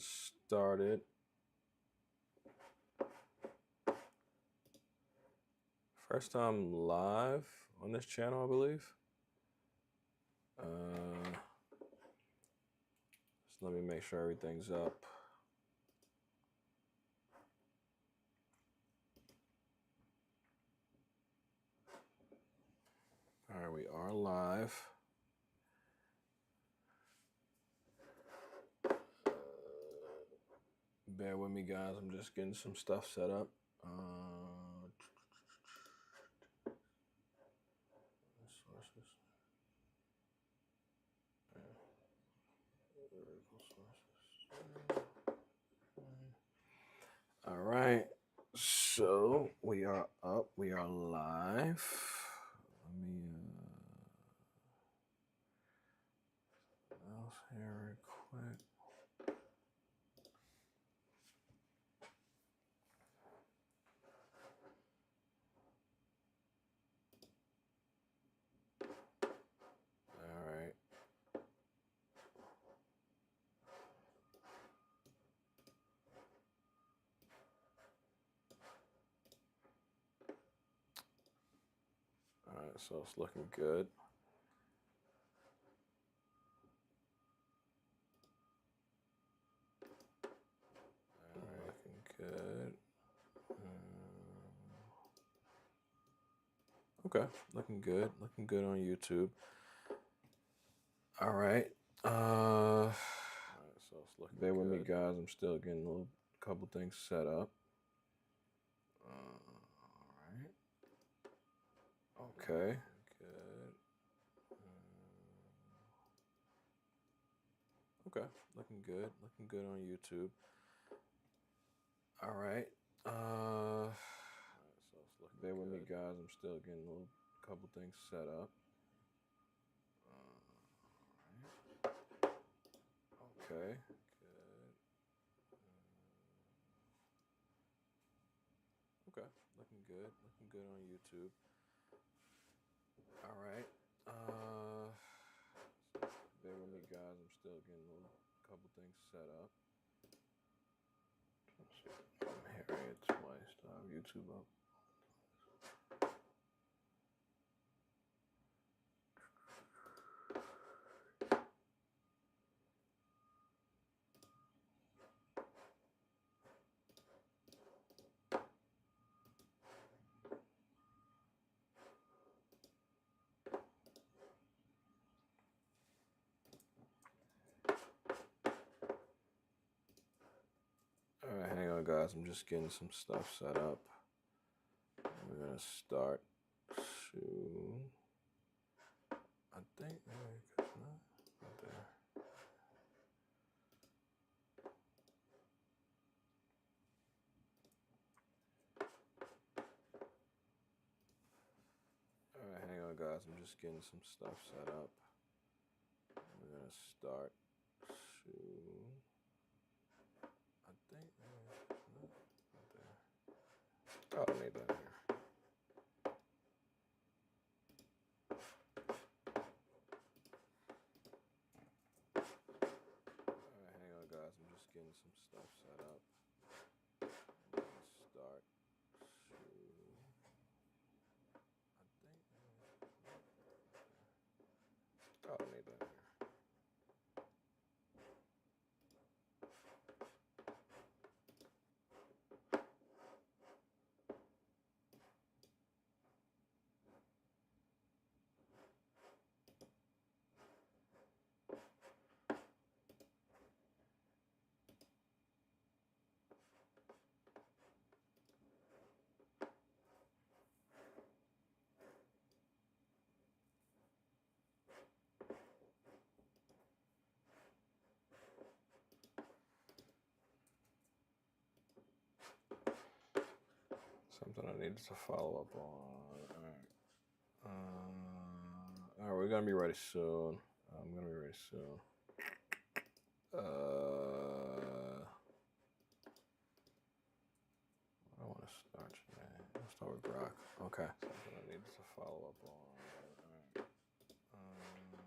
started. First time live on this channel, I believe. So let me make sure everything's up. All right, we are live. Bear with me, guys. I'm just getting some stuff set up. Sources. All right. So we are up. We are live. Let me else here real quick. All right. All right, so it's looking good. All right, looking good. Okay, looking good. Looking good on YouTube. All right. All right, so it's looking Bear with me, guys. I'm still getting a couple things set up. All right. Okay. Good. Okay, looking good. Looking good on YouTube. All right. So it's looking Bear with me, guys. I'm still getting a couple things set up. Okay. Good. Okay, looking good. Looking good on YouTube. All right. Bear with me, guys. I'm still getting a couple things set up. Let's see. I'm hearing it twice. I have YouTube up. All right, hang on, guys. I'm just getting some stuff set up. We're gonna start soon. I think. Not there. All right, hang on, guys. I'm just getting some stuff set up. We're gonna start soon. I think. Not there. Oh, I need that here. Alright, hang on, guys. I'm just getting some stuff set up. We're gonna start soon. I think. Oh, I need that here. Something I needed to follow up on. All right, we're gonna be ready soon. I'm gonna be ready soon. I want to start today. Let's start with Brock. Okay. Something I needed to follow up on.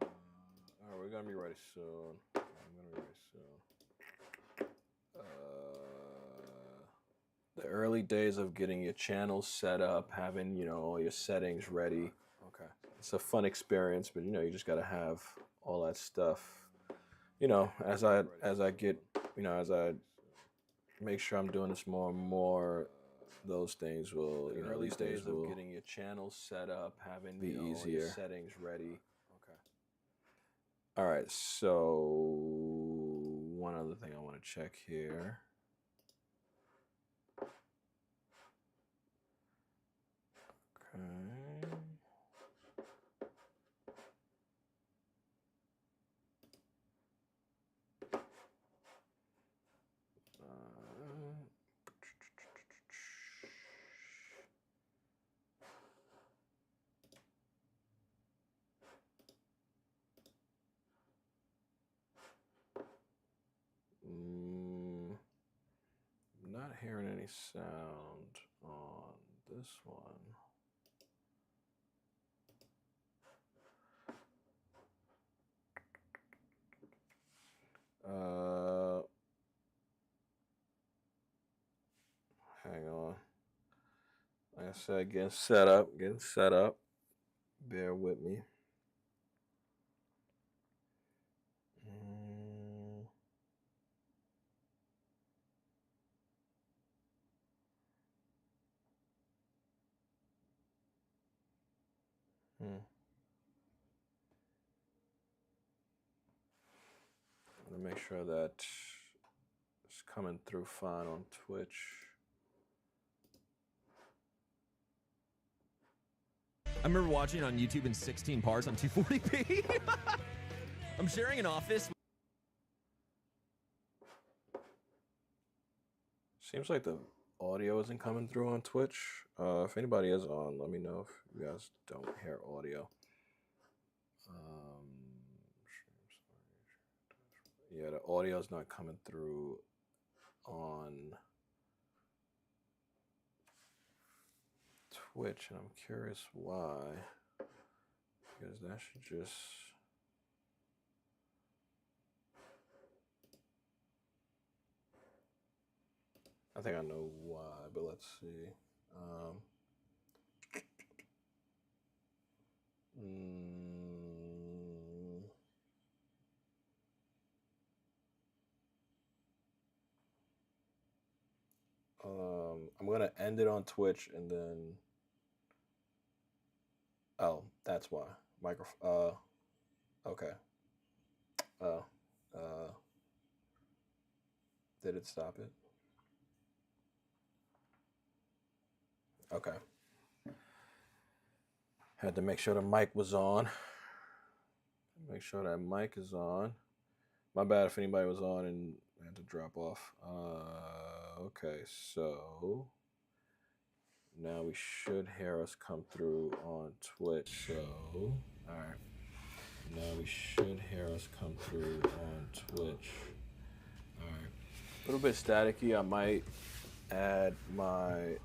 All right, we're gonna be ready soon. I'm gonna be ready soon. The early days of getting your channel set up, having, you know, all your settings ready. Okay. It's a fun experience, but you know, you just got to have all that stuff. You know, as I get, you know, as I make sure I'm doing this more and more, those things will, you know, early days of getting your channel set up, having, be easier. All your settings ready. Okay. All right, so one other thing I want to check here. Okay. Not hearing any sound on this one. Hang on. Like I said, getting set up. Bear with me. Let me make sure that it's coming through fine on Twitch. I remember watching on YouTube in 16 parts on 240p. I'm sharing an office. Seems like the audio isn't coming through on Twitch. If anybody is on, let me know if you guys don't hear audio. Yeah, the audio is not coming through on Twitch, and I'm curious why. Because that should just... I think I know why, but let's see. I'm gonna end it on Twitch and then. Oh, that's why. Okay. Did it stop it? Okay. Had to make sure the mic was on. Make sure that mic is on. My bad if anybody was on and had to drop off. Okay, so now we should hear us come through on Twitch. So, all right. Now we should hear us come through on Twitch. All right. A little bit staticky. I might add my...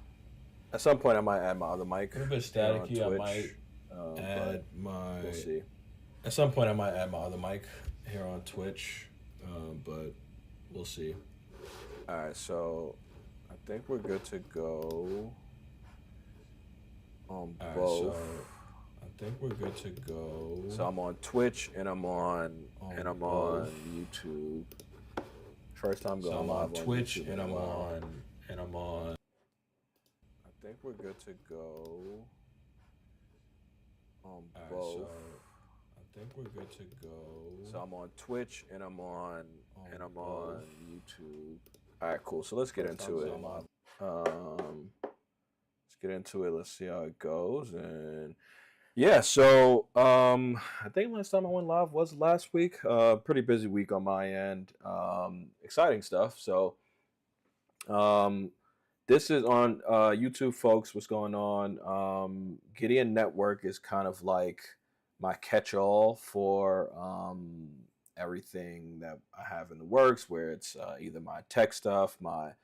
At some point, I might add my other mic. A little bit staticky. I might add my... We'll see. At some point, I might add my other mic here on Twitch, but we'll see. All right, so I think we're good to go on both. I think we're good to go. So I'm on Twitch and I'm on YouTube. First time going live on Twitch and I'm on. I think we're good to go on both. So I think we're good to go. So I'm on Twitch and I'm on YouTube. All right, cool. So let's get into it. Let's get into it. Let's see how it goes. And yeah, so I think last time I went live was last week. Pretty busy week on my end. Exciting stuff. So this is on YouTube, folks. What's going on? Gideon Network is kind of like my catch-all for everything that I have in the works, where it's either my tech stuff, my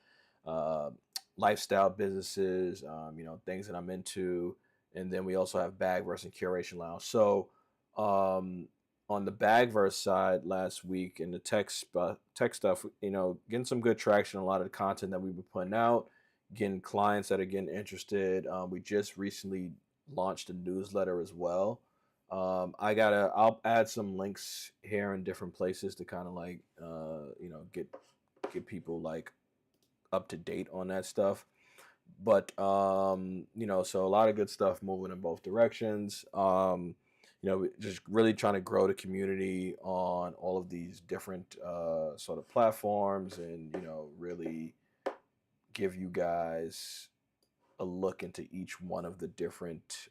lifestyle businesses, things that I'm into. And then we also have Bagverse and Curation Lounge. So on the Bagverse side last week and the tech stuff, getting some good traction, a lot of the content that we've been putting out, getting clients that are getting interested. We just recently launched a newsletter as well. I'll add some links here in different places to kind of like, get people like up to date on that stuff. But so a lot of good stuff moving in both directions. Just really trying to grow the community on all of these different sort of platforms, and really give you guys a look into each one of the different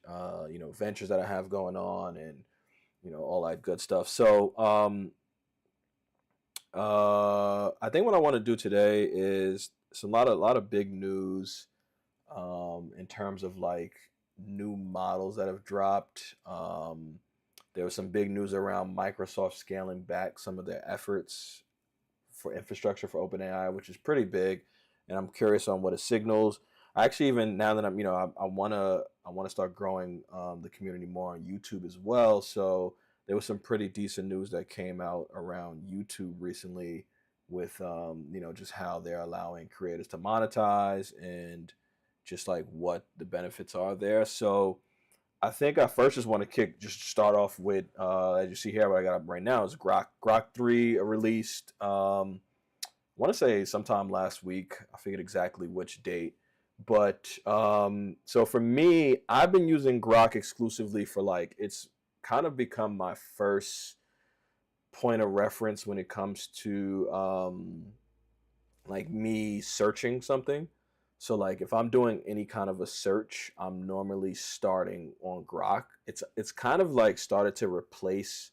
ventures that I have going on, and all that good stuff. So I think what I want to do today is a lot of big news in terms of like new models that have dropped. There was some big news around Microsoft scaling back some of their efforts for infrastructure for OpenAI, which is pretty big, and I'm curious on what it signals. I actually, even now that I wanna start growing the community more on YouTube as well. So there was some pretty decent news that came out around YouTube recently with just how they're allowing creators to monetize, and just like what the benefits are there. So I think I first just want to start off with, as you see here, what I got up right now is Grok 3 released. I want to say sometime last week. I forget exactly which date. But so for me, I've been using Grok exclusively for like, it's kind of become my first point of reference when it comes to like me searching something. So like if I'm doing any kind of a search, I'm normally starting on Grok. It's kind of like started to replace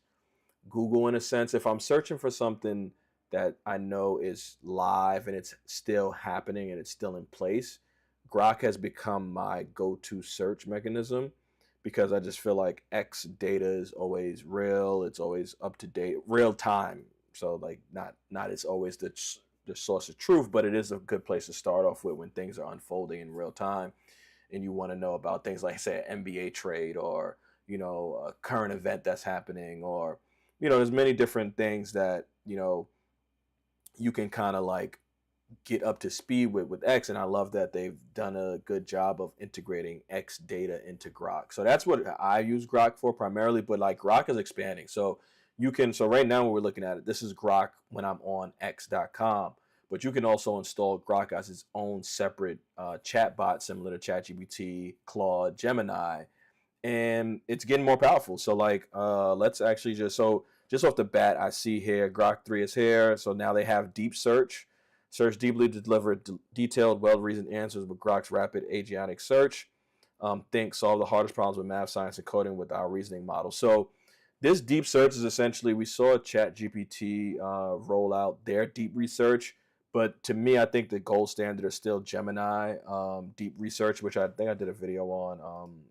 Google in a sense. If I'm searching for something that I know is live and it's still happening and it's still in place, Grok has become my go-to search mechanism, because I just feel like X data is always real, it's always up to date, real time. So like not it's always the source of truth, but it is a good place to start off with when things are unfolding in real time, and you want to know about things like, say, an NBA trade, or a current event that's happening, or there's many different things that you can kind of like get up to speed with X. And I love that they've done a good job of integrating X data into Grok. So that's what I use Grok for primarily, but like Grok is expanding. So so right now when we're looking at it, this is Grok when I'm on X.com, but you can also install Grok as its own separate chat bot, similar to ChatGPT, Claude, Gemini, and it's getting more powerful. So like, let's actually just off the bat, I see here Grok 3 is here. So now they have deep search. Search deeply to deliver detailed, well-reasoned answers with Grok's rapid agentic search. Think solve the hardest problems with math, science, and coding with our reasoning model. So this deep search is essentially, we saw ChatGPT roll out their deep research, but to me, I think the gold standard is still Gemini deep research, which I think I did a video on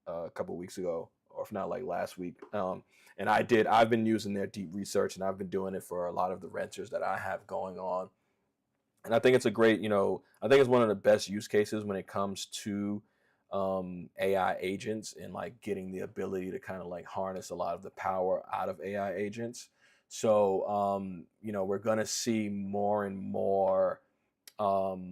a couple weeks ago, or if not like last week. And I've been using their deep research, and I've been doing it for a lot of the renters that I have going on. And I think it's a great, I think it's one of the best use cases when it comes to AI agents, and like getting the ability to kind of like harness a lot of the power out of AI agents. So, we're going to see more and more of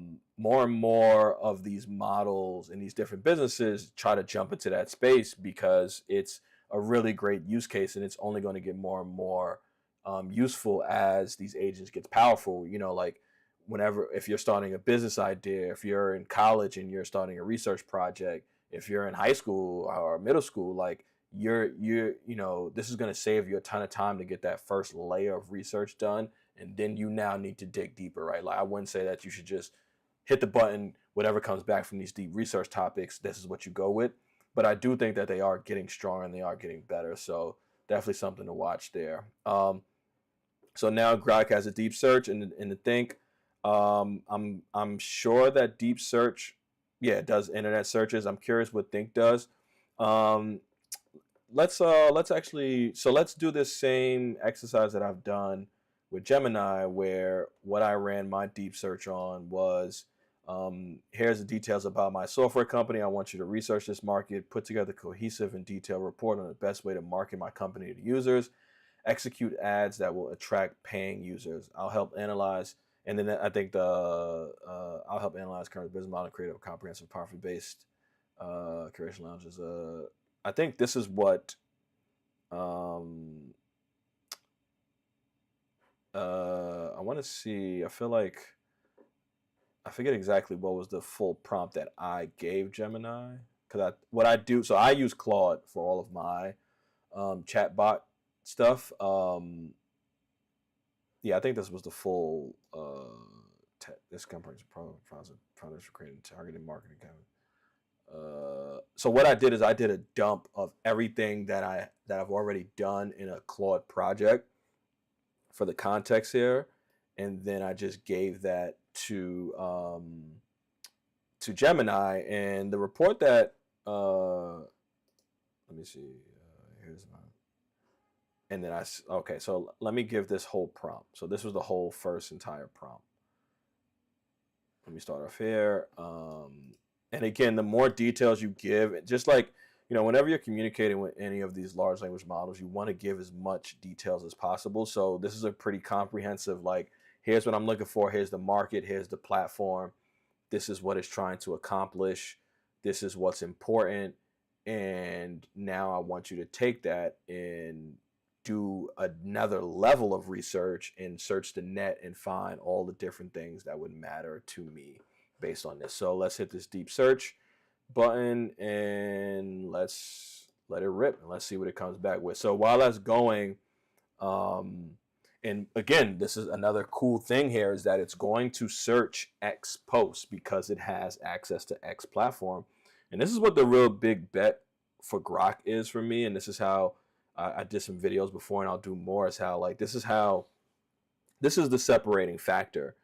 these models and these different businesses try to jump into that space, because it's a really great use case, and it's only going to get more and more useful as these agents get powerful. Like if you're starting a business idea, if you're in college and you're starting a research project, if you're in high school or middle school, like this is going to save you a ton of time to get that first layer of research done, and then you now need to dig deeper, right? Like I wouldn't say that you should just hit the button, whatever comes back from these deep research topics, this is what you go with. But I do think that they are getting stronger and they are getting better. So definitely something to watch there. So now Grok has a deep search and to think. I'm sure that deep search, yeah, it does internet searches. I'm curious what Think does. Um, let's do this same exercise that I've done with Gemini, where what I ran my deep search on was, here's the details about my software company. I want you to research this market, put together a cohesive and detailed report on the best way to market my company to users, execute ads that will attract paying users. I'll help analyze And then I think I'll help analyze current business model and create a comprehensive, powerfully based curation lounges. I think this is what I want to see. I feel like I forget exactly what was the full prompt that I gave Gemini, because what I do, so I use Claude for all of my chatbot stuff. Yeah, I think this was the full. This company's products for creating targeted marketing campaign. So what I did is I did a dump of everything that I've already done in a Claude project for the context here, and then I just gave that to Gemini, and the report that let me see. Here's my. And then okay, so let me give this whole prompt. So this was the whole first entire prompt. Let me start off here. And again, the more details you give, just like, whenever you're communicating with any of these large language models, you want to give as much details as possible. So this is a pretty comprehensive, like, here's what I'm looking for. Here's the market. Here's the platform. This is what it's trying to accomplish. This is what's important. And now I want you to take that and do another level of research and search the net and find all the different things that would matter to me based on this. So let's hit this deep search button and let's let it rip and let's see what it comes back with. So while that's going, and again, this is another cool thing here, is that it's going to search X posts because it has access to X platform. And this is what the real big bet for Grok is for me. And this is how I did some videos before, and I'll do more, is how, like, this is the separating factor.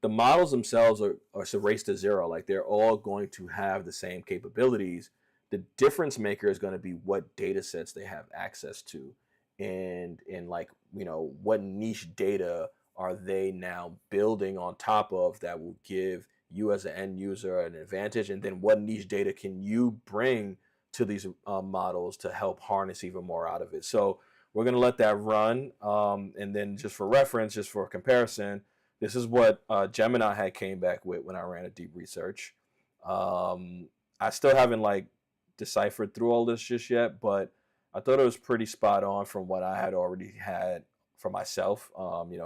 The models themselves are a race to zero. Like, they're all going to have the same capabilities. The difference maker is going to be what data sets they have access to, and like, what niche data are they now building on top of that will give you as an end user an advantage, and then what niche data can you bring to these models to help harness even more out of it. So we're going to let that run. And then just for reference, just for comparison, this is what Gemini had came back with when I ran a deep research. I still haven't like deciphered through all this just yet, but I thought it was pretty spot on from what I had already had for myself.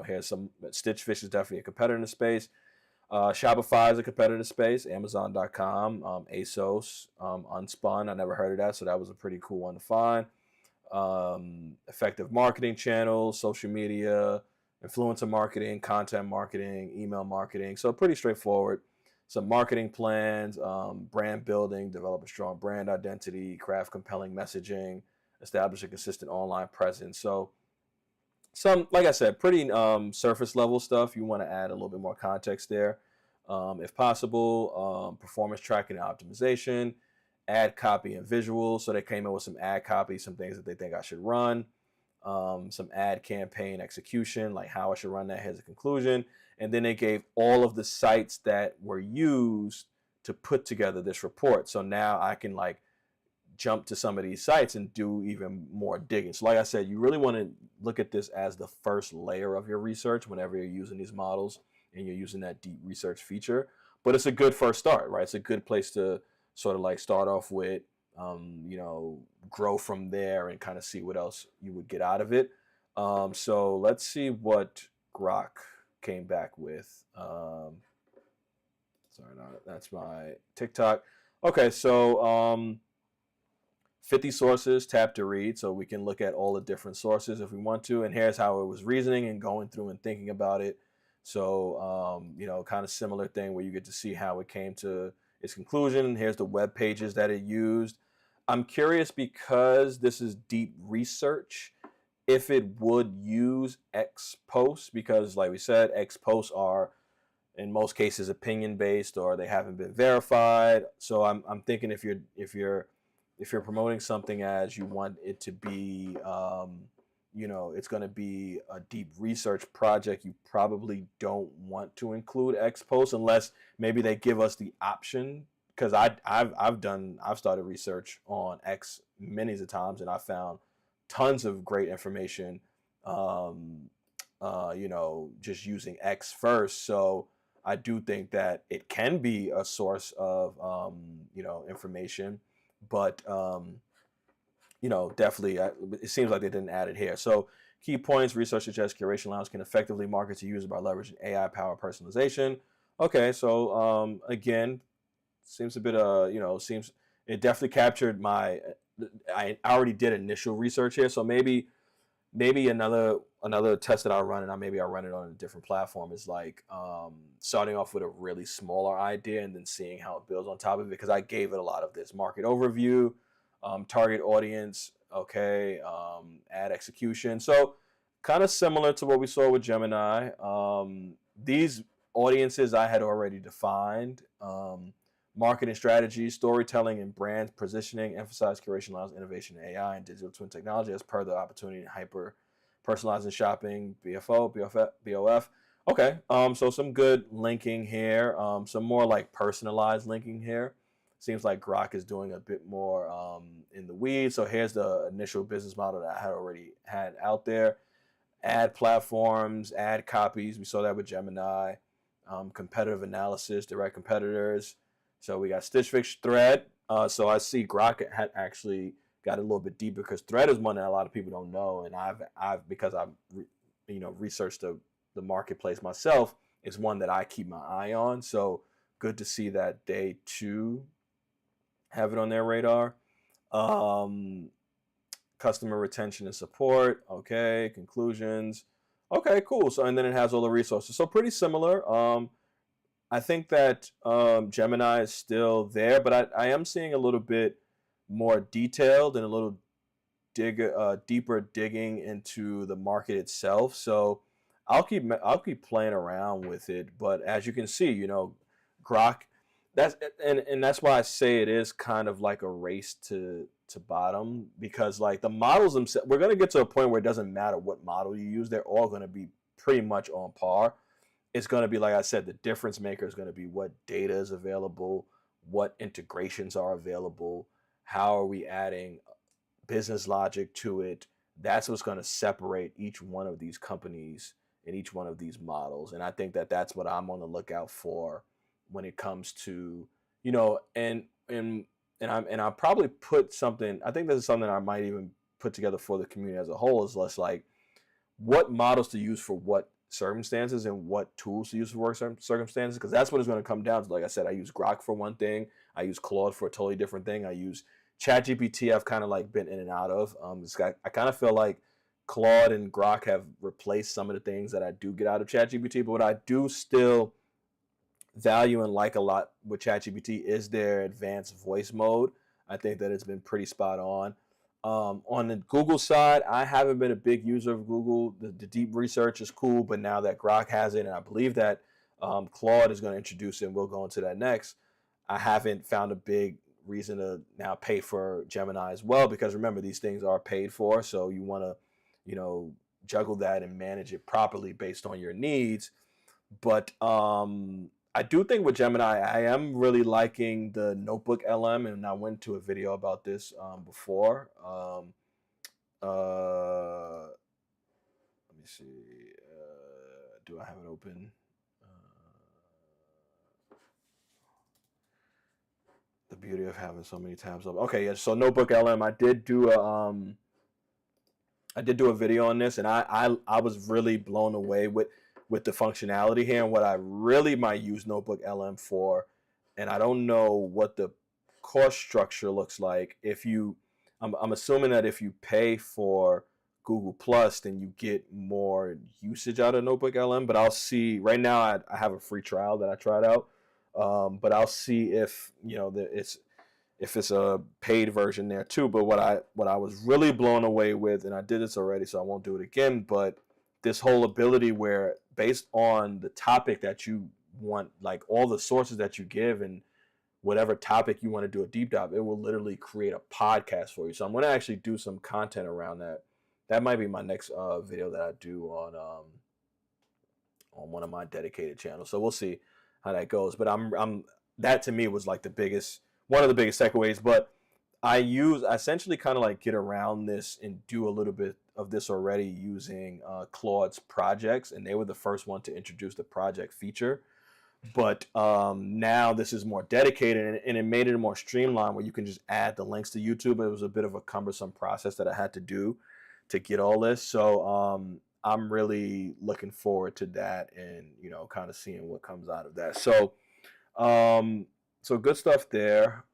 Here's some. Stitch Fish is definitely a competitor in the space. Shopify is a competitor space. Amazon.com, ASOS, Unspun. I never heard of that, so that was a pretty cool one to find. Effective marketing channels, social media, influencer marketing, content marketing, email marketing. So pretty straightforward. Some marketing plans, brand building, develop a strong brand identity, craft compelling messaging, establish a consistent online presence. So some, like I said, pretty surface level stuff. You want to add a little bit more context there, if possible. Performance tracking and optimization, ad copy and visuals. So they came in with some ad copy, some things that they think I should run, some ad campaign execution, like how I should run that. Here's a conclusion. And then they gave all of the sites that were used to put together this report. So now I can like jump to some of these sites and do even more digging. So like I said, you really want to look at this as the first layer of your research whenever you're using these models and you're using that deep research feature. But it's a good first start, right? It's a good place to sort of like start off with, grow from there and kind of see what else you would get out of it. So let's see what Grok came back with. Sorry, no, that's my TikTok. Okay, so 50 sources, tap to read, so we can look at all the different sources if we want to. And here's how it was reasoning and going through and thinking about it. So, kind of similar thing where you get to see how it came to its conclusion. Here's the web pages that it used. I'm curious, because this is deep research, if it would use X posts, because like we said, X posts are in most cases opinion based, or they haven't been verified. So I'm thinking if you're promoting something as you want it to be, it's going to be a deep research project, you probably don't want to include X posts unless maybe they give us the option. Because I've started research on X many of times, and I found tons of great information just using X first. So I do think that it can be a source of, information, but definitely, it seems like they didn't add it here. So key points: research suggests curation allows can effectively market to users by leveraging AI powered personalization. Okay, so again, seems a bit seems it definitely captured my. I already did initial research here, so maybe another test that I'll run, and I'll run it on a different platform, is like starting off with a really smaller idea and then seeing how it builds on top of it, because I gave it a lot of this market overview, target audience, okay, ad execution. So kind of similar to what we saw with Gemini. These audiences I had already defined. Marketing strategy, storytelling, and brand positioning emphasize curation allows innovation in AI and digital twin technology as per the opportunity in hyper personalizing shopping, BOF. Okay, so some good linking here, some more like personalized linking here. Seems like Grok is doing a bit more in the weeds. So here's the initial business model that I had already had out there. Ad platforms, ad copies. We saw that with Gemini. Competitive analysis, direct competitors. So we got Stitch Fix, Thread. So I see Grok had actually got a little bit deeper, because Thread is one that a lot of people don't know, and because I've researched the marketplace myself, is one that I keep my eye on. So good to see that they too have it on their radar. Customer retention and support. Okay, conclusions. Okay, cool. So and then it has all the resources. So pretty similar. I think that Gemini is still there, but I am seeing a little bit more detailed and a little deeper digging into the market itself. So I'll keep playing around with it. But as you can see, Grok, and that's why I say it is kind of like a race to bottom, because like the models themselves, we're gonna get to a point where it doesn't matter what model you use; they're all gonna be pretty much on par. It's going to be, like I said, the difference maker is going to be what data is available, what integrations are available, how are we adding business logic to it. That's what's going to separate each one of these companies and each one of these models. And I think that that's what I'm on the lookout for when it comes to, and I'll probably put something, I think this is something I might even put together for the community as a whole, is less like what models to use for what circumstances and what tools to use for work circumstances, because that's what it's going to come down to. Like I said, I use Grok for one thing, I use Claude for a totally different thing, I use ChatGPT. I've kind of like been in and out of. I kind of feel like Claude and Grok have replaced some of the things that I do get out of ChatGPT, but what I do still value and like a lot with ChatGPT is their advanced voice mode. I think that it's been pretty spot on. On the Google side, I haven't been a big user of Google. The deep research is cool, but now that Grok has it, and I believe that Claude is going to introduce it, and we'll go into that next, I haven't found a big reason to now pay for Gemini as well, because remember, these things are paid for, so you want to, juggle that and manage it properly based on your needs. But I do think with Gemini, I am really liking the Notebook LM, and I went to a video about this before. Let me see. Do I have it open? The beauty of having so many tabs open. Okay, yeah. So Notebook LM, I did do a video on this, and I was really blown away with the functionality here, and what I really might use Notebook LM for. And I don't know what the cost structure looks like. I'm assuming that if you pay for Google Plus, then you get more usage out of Notebook LM. But I'll see. Right now, I have a free trial that I tried out. But I'll see if if it's a paid version there too. But what I was really blown away with, and I did this already, so I won't do it again, but this whole ability where based on the topic that you want, like all the sources that you give and whatever topic you want to do a deep dive, it will literally create a podcast for you. So I'm going to actually do some content around that. That might be my next video that I do on one of my dedicated channels. So we'll see how that goes. But I'm that to me was like one of the biggest takeaways. But I essentially kind of like get around this and do a little bit of this already using Claude's projects, and they were the first one to introduce the project feature. But now this is more dedicated, and it made it more streamlined where you can just add the links to YouTube. It was a bit of a cumbersome process that I had to do to get all this. So I'm really looking forward to that, and kind of seeing what comes out of that. Um, so good stuff there.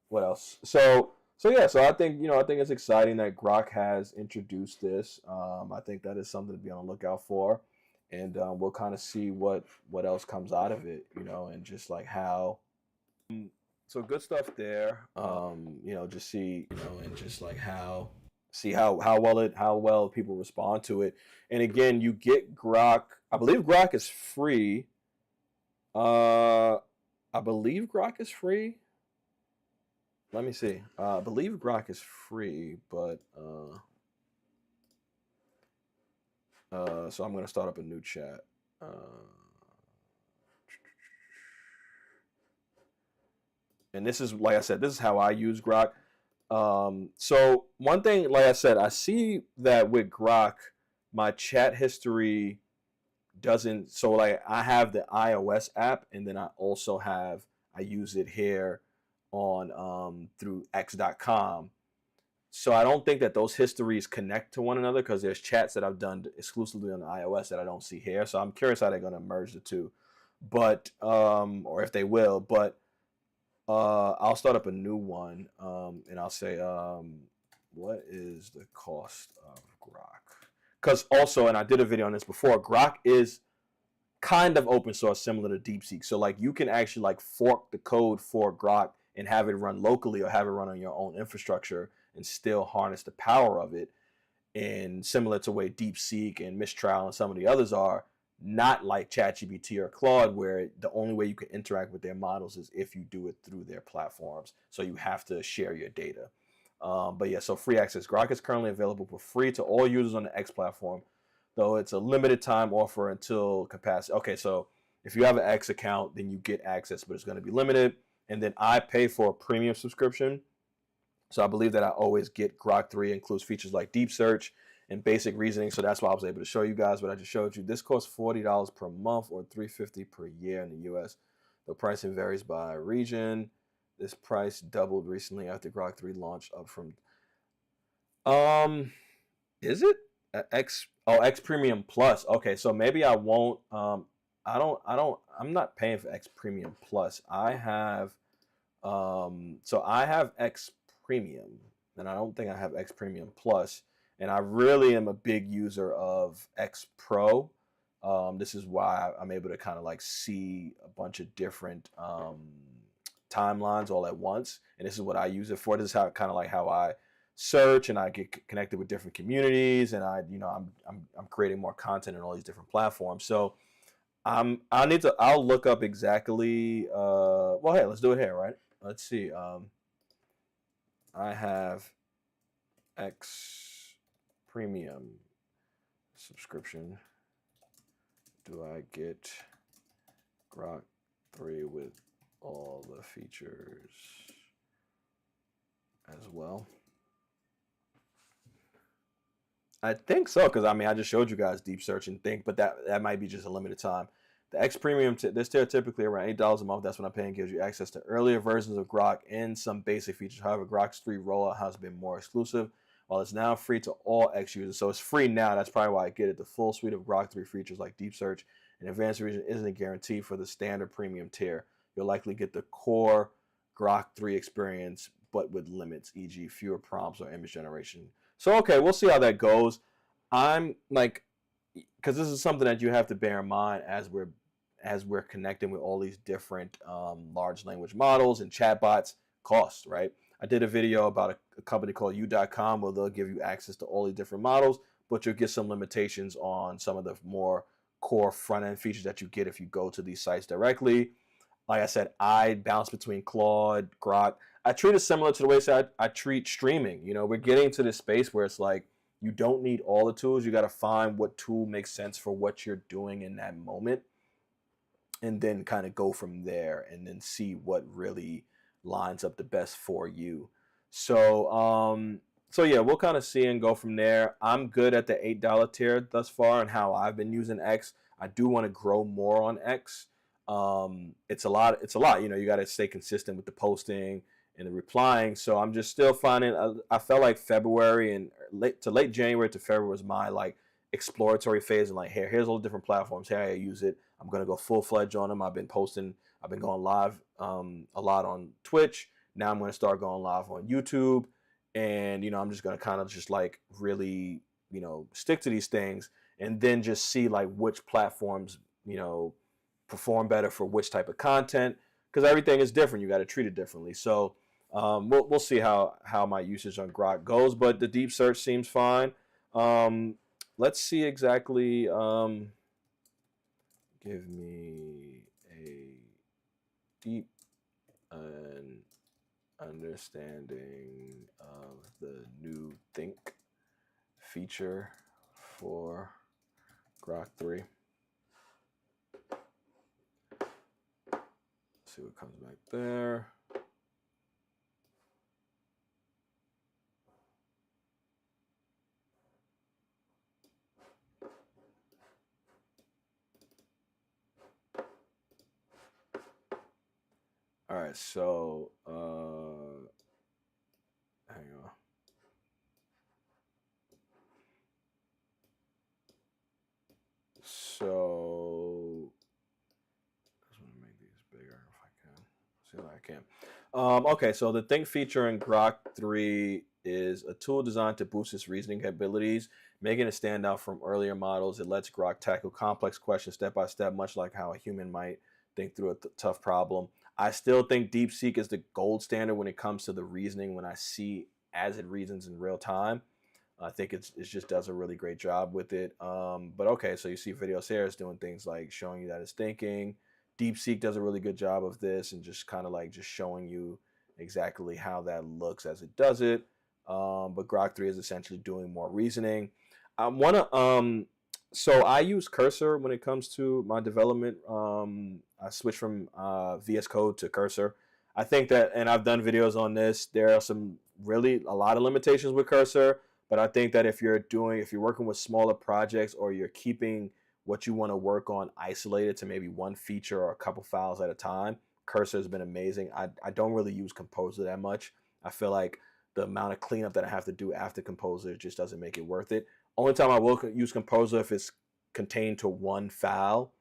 What else? So yeah, so I think it's exciting that Grok has introduced this. I think that is something to be on the lookout for, and we'll kind of see what else comes out of it, and just like how. So good stuff there. Just see, and just like how well people respond to it. And again, you get Grok. I believe Grok is free. I believe Grok is free. Let me see. I believe Grok is free, but so I'm gonna start up a new chat. And this is, like I said, this is how I use Grok. So one thing, like I said, I see that with Grok, my chat history doesn't. So like I have the iOS app, and then I use it here on through x.com. So I don't think that those histories connect to one another, because there's chats that I've done exclusively on the iOS that I don't see here. So I'm curious how they're going to merge the two, but or if they will. But I'll start up a new one, and I'll say, what is the cost of Grok? Because also, and I did a video on this before, Grok is kind of open source, similar to DeepSeek. So like you can actually like fork the code for Grok and have it run locally, or have it run on your own infrastructure, and still harness the power of it. And similar to way DeepSeek and Mistral and some of the others are, not like ChatGPT or Claude, where the only way you can interact with their models is if you do it through their platforms. So you have to share your data. But yeah, so free access. Grok is currently available for free to all users on the X platform, though it's a limited time offer until capacity. Okay, so if you have an X account, then you get access, but it's going to be limited. And then I pay for a premium subscription. So I believe that I always get Grok 3, includes features like deep search and basic reasoning. So that's why I was able to show you guys what I just showed you. This costs $40 per month, or $350 per year in the US. The pricing varies by region. This price doubled recently after Grok 3 launched, up from is it X Premium Plus? Okay, so maybe I won't I'm not paying for X Premium Plus. I have X Premium, and I don't think I have X Premium Plus. And I really am a big user of X Pro. This is why I'm able to kind of like see a bunch of different timelines all at once. And this is what I use it for. This is how I search, and I get connected with different communities, and I'm creating more content on all these different platforms. So I'll look up exactly. Well, hey, let's do it here, right? Let's see. I have X Premium subscription. Do I get Grok 3 with all the features as well? I think so, because I just showed you guys deep search and think, but that might be just a limited time. The X Premium, this tier typically around $8 a month. That's what I'm paying. Gives you access to earlier versions of Grok and some basic features. However, Grok's 3 rollout has been more exclusive, while it's now free to all X users. So it's free now. That's probably why I get it. The full suite of Grok 3 features like deep search and advanced reason isn't a guarantee for the standard premium tier. You'll likely get the core Grok 3 experience, but with limits, e.g. fewer prompts or image generation. So, okay, we'll see how that goes. I'm like, because this is something that you have to bear in mind as we're connecting with all these different large language models and chatbots. Cost, right? I did a video about a company called U.com, where they'll give you access to all these different models, but you'll get some limitations on some of the more core front-end features that you get if you go to these sites directly. Like I said, I bounce between Claude, Grok. I treat it similar to the way I treat streaming. We're getting to this space where it's like, you don't need all the tools. You got to find what tool makes sense for what you're doing in that moment, and then kind of go from there, and then see what really lines up the best for you. So yeah, we'll kind of see and go from there. I'm good at the $8 tier thus far and how I've been using X. I do want to grow more on X. It's a lot. It's a lot. You know, you got to stay consistent with the posting and the replying. So I'm just still finding. I felt like February and late January to February was my like exploratory phase and like here's all the different platforms. Here I use it. I'm gonna go full fledged on them. I've been posting. I've been going live a lot on Twitch. Now I'm gonna start going live on YouTube, and you know I'm just gonna kind of just like really stick to these things and then just see like which platforms perform better for which type of content because everything is different. You got to treat it differently. So we'll see how my usage on Grok goes, but the deep search seems fine. Let's see exactly. Give me a deep understanding of the new Think feature for Grok 3. See what comes back there. All right, so hang on. So I just want to make these bigger if I can. See if I can. Okay, so the Think feature in Grok 3 is a tool designed to boost its reasoning capabilities, making it stand out from earlier models. It lets Grok tackle complex questions step by step, much like how a human might think through a tough problem. I still think DeepSeek is the gold standard when it comes to the reasoning when I see as it reasons in real time. I think it just does a really great job with it. But okay, so you see videos here, it's doing things like showing you that it's thinking. DeepSeek does a really good job of this and just kind of like just showing you exactly how that looks as it does it. But Grok 3 is essentially doing more reasoning. So I use Cursor when it comes to my development. I switched from VS Code to Cursor. I think that, and I've done videos on this, there are a lot of limitations with Cursor, but I think that if you're working with smaller projects or you're keeping what you want to work on isolated to maybe one feature or a couple files at a time, Cursor has been amazing. I don't really use Composer that much. I feel like the amount of cleanup that I have to do after Composer just doesn't make it worth it. Only time I will use Composer if it's contained to one file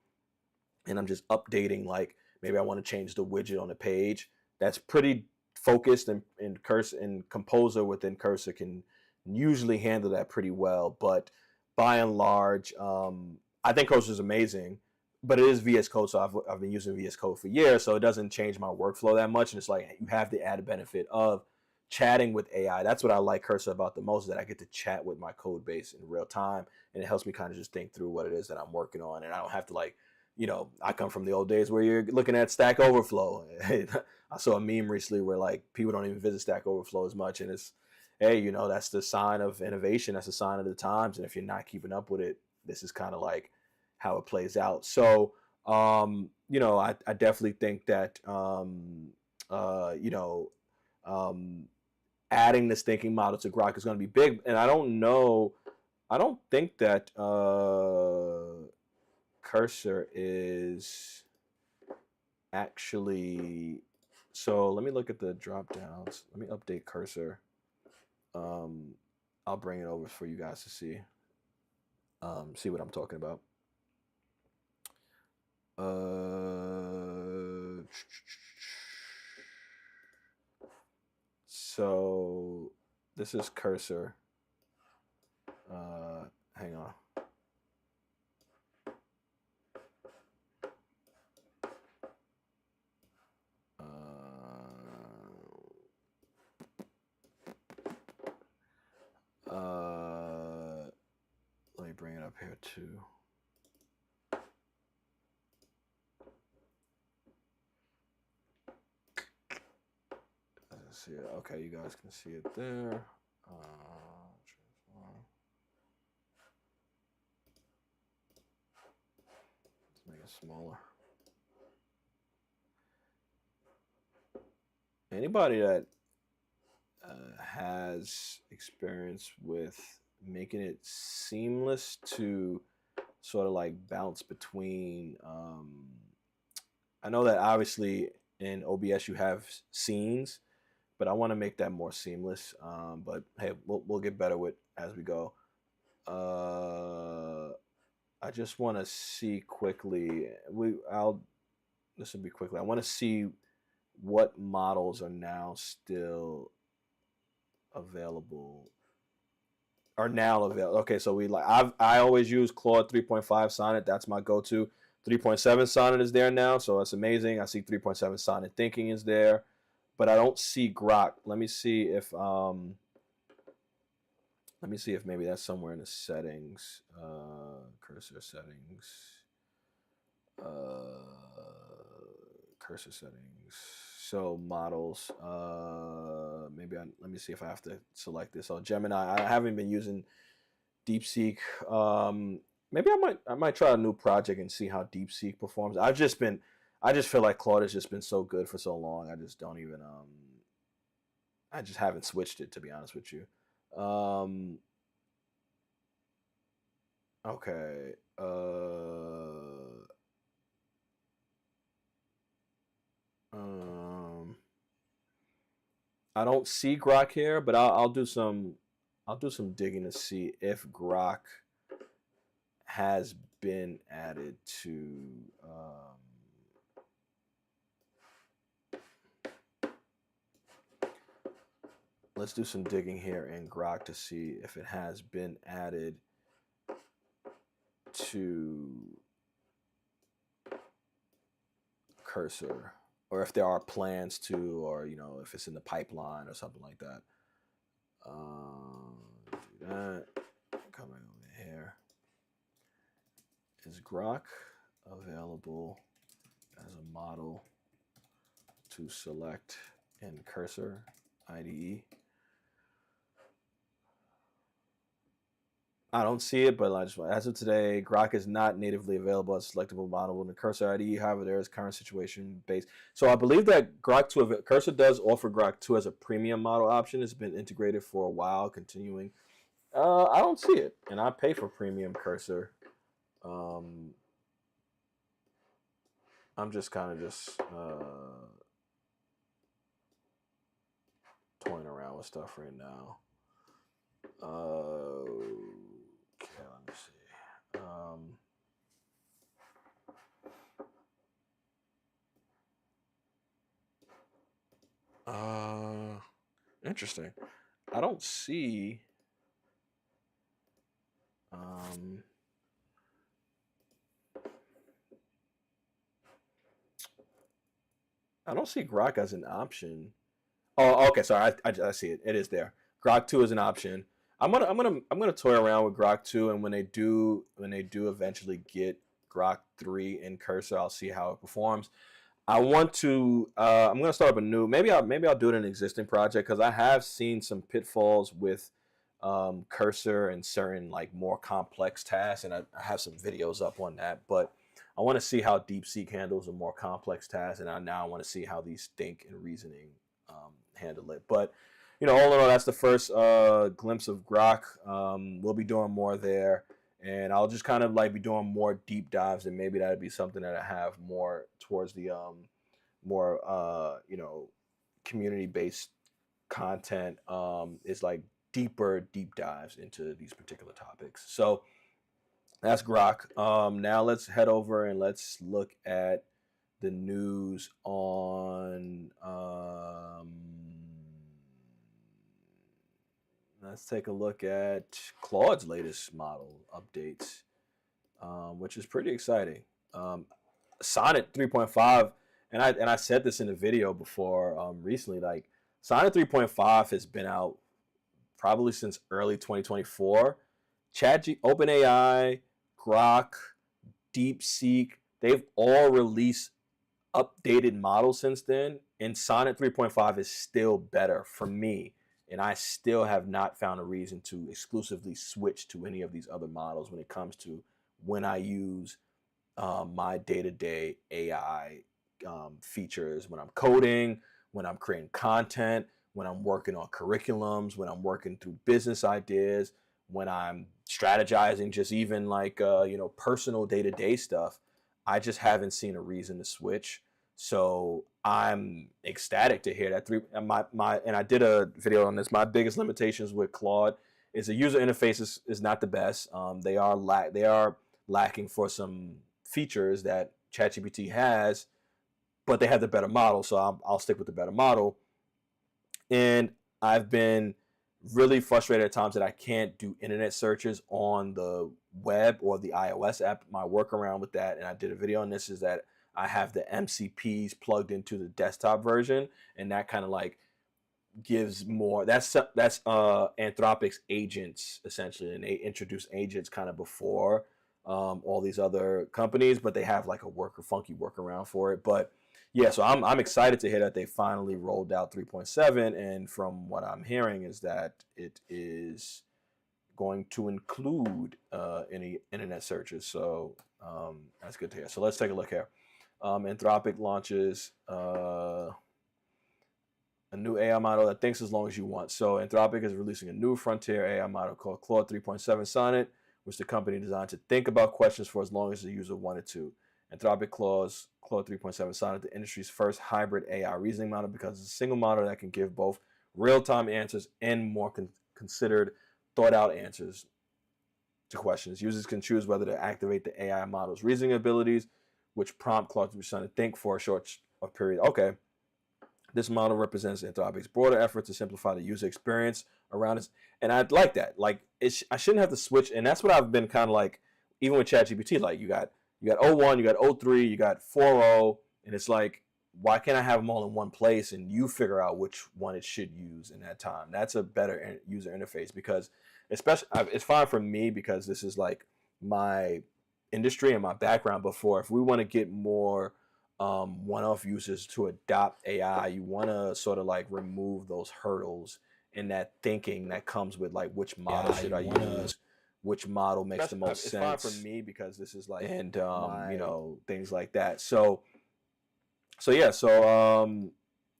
and I'm just updating, like maybe I want to change the widget on the page. That's pretty focused, and Cursor and Composer within Cursor can usually handle that pretty well. But by and large, I think Cursor is amazing, but it is VS Code, so I've been using VS Code for years, so it doesn't change my workflow that much. And it's like you have the added benefit of chatting with AI. That's what I like Cursor about the most, is that I get to chat with my code base in real time, and it helps me kind of just think through what it is that I'm working on, and I don't have to like, I come from the old days where you're looking at Stack Overflow. I saw a meme recently where like people don't even visit Stack Overflow as much, and it's, hey, that's the sign of innovation. That's the sign of the times, and if you're not keeping up with it, this is kind of like how it plays out. So, I definitely think that, adding this thinking model to Grok is going to be big, and I don't think that Cursor is actually, so let me look at the drop downs. Let me update Cursor. I'll bring it over for you guys to see what I'm talking about. So this is Cursor. Hang on. Let me bring it up here too. See it. Okay, you guys can see it there. Let's make it smaller. anybody that has experience with making it seamless to sort of like bounce between. I know that obviously in OBS you have scenes, but I want to make that more seamless. But hey, we'll get better with as we go. I just want to see quickly. This will be quickly. I want to see what models are now still available. Okay, so I always use Claude 3.5 Sonnet. That's my go-to. 3.7 Sonnet is there now, so that's amazing. I see 3.7 Sonnet Thinking is there, but I don't see Grok. Let me see if maybe that's somewhere in the settings. Cursor settings. Cursor settings. So models. Let me see if I have to select this. So Gemini. I haven't been using DeepSeek. Maybe I might try a new project and see how DeepSeek performs. I just feel like Claude has just been so good for so long. I just don't even I just haven't switched it, to be honest with you. Okay. I don't see Grok here, but I'll do some digging to see if Grok has been added to. Let's do some digging here in Grok to see if it has been added to Cursor, or if there are plans to, or if it's in the pipeline or something like that. Do that. Coming over here. Is Grok available as a model to select in Cursor IDE? I don't see it, but as of today, Grok is not natively available as a selectable model in the Cursor IDE. However, there is current situation based. So I believe that Cursor does offer Grok 2 as a premium model option. It's been integrated for a while, continuing. I don't see it, and I pay for premium Cursor. I'm just kind of toying around with stuff right now. Okay, let me see. Interesting. I don't see. I don't see Grok as an option. Oh, okay. Sorry, I see it. It is there. Grok 2 is an option. I'm gonna toy around with Grok 2, and when they do eventually get Grok 3 in Cursor, I'll see how it performs. I'm gonna start up a new. Maybe I'll do it in an existing project, because I have seen some pitfalls with Cursor and certain like more complex tasks, and I have some videos up on that. But I want to see how DeepSeek handles a more complex task, and I want to see how these think and reasoning handle it. But all in all, that's the first glimpse of Grok. We'll be doing more there, and I'll just kind of like be doing more deep dives, and maybe that'd be something that I have more towards the more community-based content. Is like deep dives into these particular topics. So that's Grok. Now let's head over and let's look at the news on. Let's take a look at Claude's latest model updates, which is pretty exciting. Sonnet 3.5, and I said this in a video before recently. Like Sonnet 3.5 has been out probably since early 2024. OpenAI, Grok, DeepSeek, they've all released updated models since then, and Sonnet 3.5 is still better for me, and I still have not found a reason to exclusively switch to any of these other models when it comes to when I use my day-to-day AI features, when I'm coding, when I'm creating content, when I'm working on curriculums, when I'm working through business ideas, when I'm strategizing, just even like personal day-to-day stuff. I just haven't seen a reason to switch. So I'm ecstatic to hear that and I did a video on this. My biggest limitations with Claude is the user interface is not the best. They are lacking for some features that ChatGPT has, but they have the better model, so I'll stick with the better model. And I've been really frustrated at times that I can't do internet searches on the web or the iOS app. My workaround with that, and I did a video on this, is that I have the MCPs plugged into the desktop version, and that kind of like gives more. That's Anthropic's agents essentially, and they introduce agents kind of before all these other companies, but they have like a funky workaround for it. But yeah, so I'm excited to hear that they finally rolled out 3.7, and from what I'm hearing is that it is going to include any internet searches. So that's good to hear. So let's take a look here. Anthropic launches a new AI model that thinks as long as you want. So Anthropic is releasing a new frontier AI model called Claude 3.7 Sonnet, which the company designed to think about questions for as long as the user wanted to. Anthropic calls Claude 3.7 Sonnet the industry's first hybrid AI reasoning model because it's a single model that can give both real-time answers and more considered, thought-out answers to questions. Users can choose whether to activate the AI model's reasoning abilities, which prompt Claude 3.7 to think for a short period. Okay. This model represents Anthropic's broader effort to simplify the user experience around it. And I'd like that. Like, I shouldn't have to switch. And that's what I've been kind of like, even with ChatGPT, like you got 01, you got 03, you got 4.0, and it's like, why can't I have them all in one place and you figure out which one it should use in that time? That's a better user interface, because especially it's fine for me because this is like my industry and my background before. If we want to get more one-off users to adopt AI, you want to sort of like remove those hurdles and that thinking that comes with like, which model should I use, which model makes the most sense. It's fine for me because this is like, and things like that. So yeah,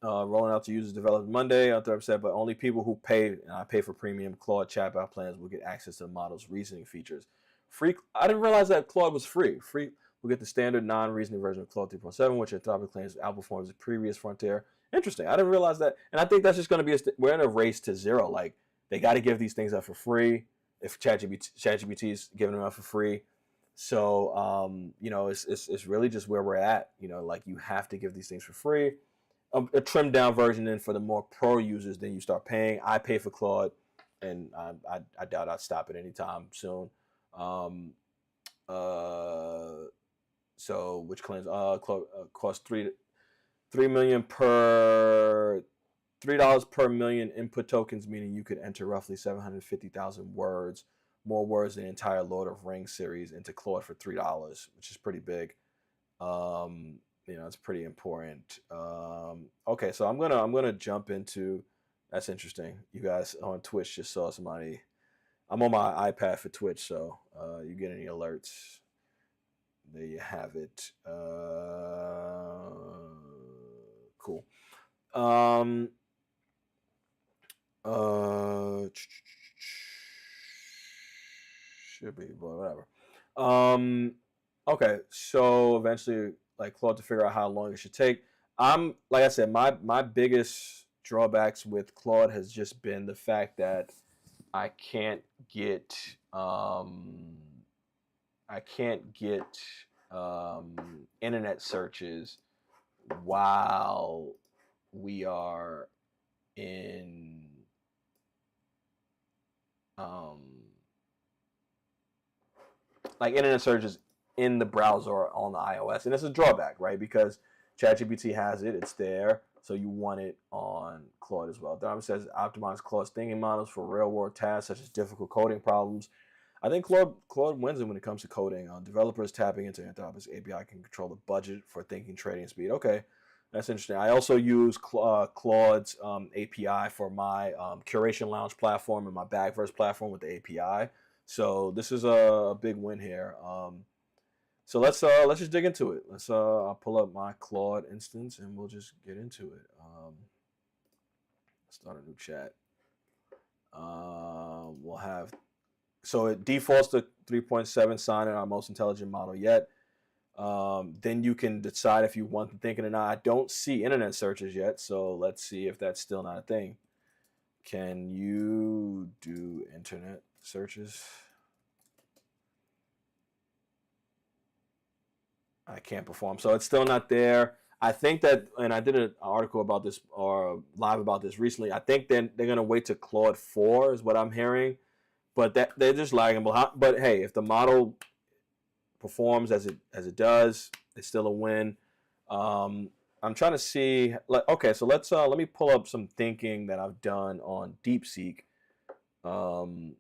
rolling out to users developed Monday on Thursday, but only people who pay for premium Claude chatbot plans will get access to the model's reasoning features. Free. I didn't realize that Claude was free. We'll get the standard non-reasoning version of Claude 3.7, which Anthropic claims outperforms the previous frontier. Interesting. I didn't realize that. And I think that's just going to be we're in a race to zero. Like, they got to give these things out for free if ChatGPT is giving them out for free. So, it's really just where we're at. Like, you have to give these things for free. A trimmed down version, then for the more pro users, then you start paying. I pay for Claude, and I doubt I'd stop it anytime soon. So which claims cost $3 million per $3 per million input tokens, meaning you could enter roughly 750,000 words, more words than the entire Lord of Rings series, into Claude for $3, which is pretty big. It's pretty important. Okay, so I'm gonna jump into. That's interesting. You guys on Twitch just saw somebody. I'm on my iPad for Twitch, so you get any alerts. There you have it. Cool. Should be, but whatever. Okay, so eventually, like Claude to figure out how long it should take. Like I said, my biggest drawbacks with Claude has just been the fact that I can't get internet searches while we are in like internet searches in the browser or on the iOS, and it's a drawback, right? Because ChatGPT has it, it's there, so you want it on Claude as well. Dharma says optimize Claude's thinking models for real-world tasks such as difficult coding problems. I think Claude wins it when it comes to coding. Developers tapping into Anthropic's API can control the budget for thinking, trading speed. Okay, that's interesting. I also use Claude's API for my Curation Lounge platform and my Bagverse platform with the API. So this is a big win here. So let's just dig into it. I'll pull up my Claude instance and we'll just get into it. Start a new chat. We'll have, so it defaults to 3.7 sign in our most intelligent model yet. Then you can decide if you want the thinking or not. I don't see internet searches yet, so let's see if that's still not a thing. Can you do internet searches? I can't perform, so it's still not there. I think that, and I did an article about this or live about this recently. I think they're gonna wait to Claude 4 is what I'm hearing, but that they're just lagging behind. But hey, if the model performs as it does, it's still a win. I'm trying to see. Okay, so let me pull up some thinking that I've done on DeepSeek. I'm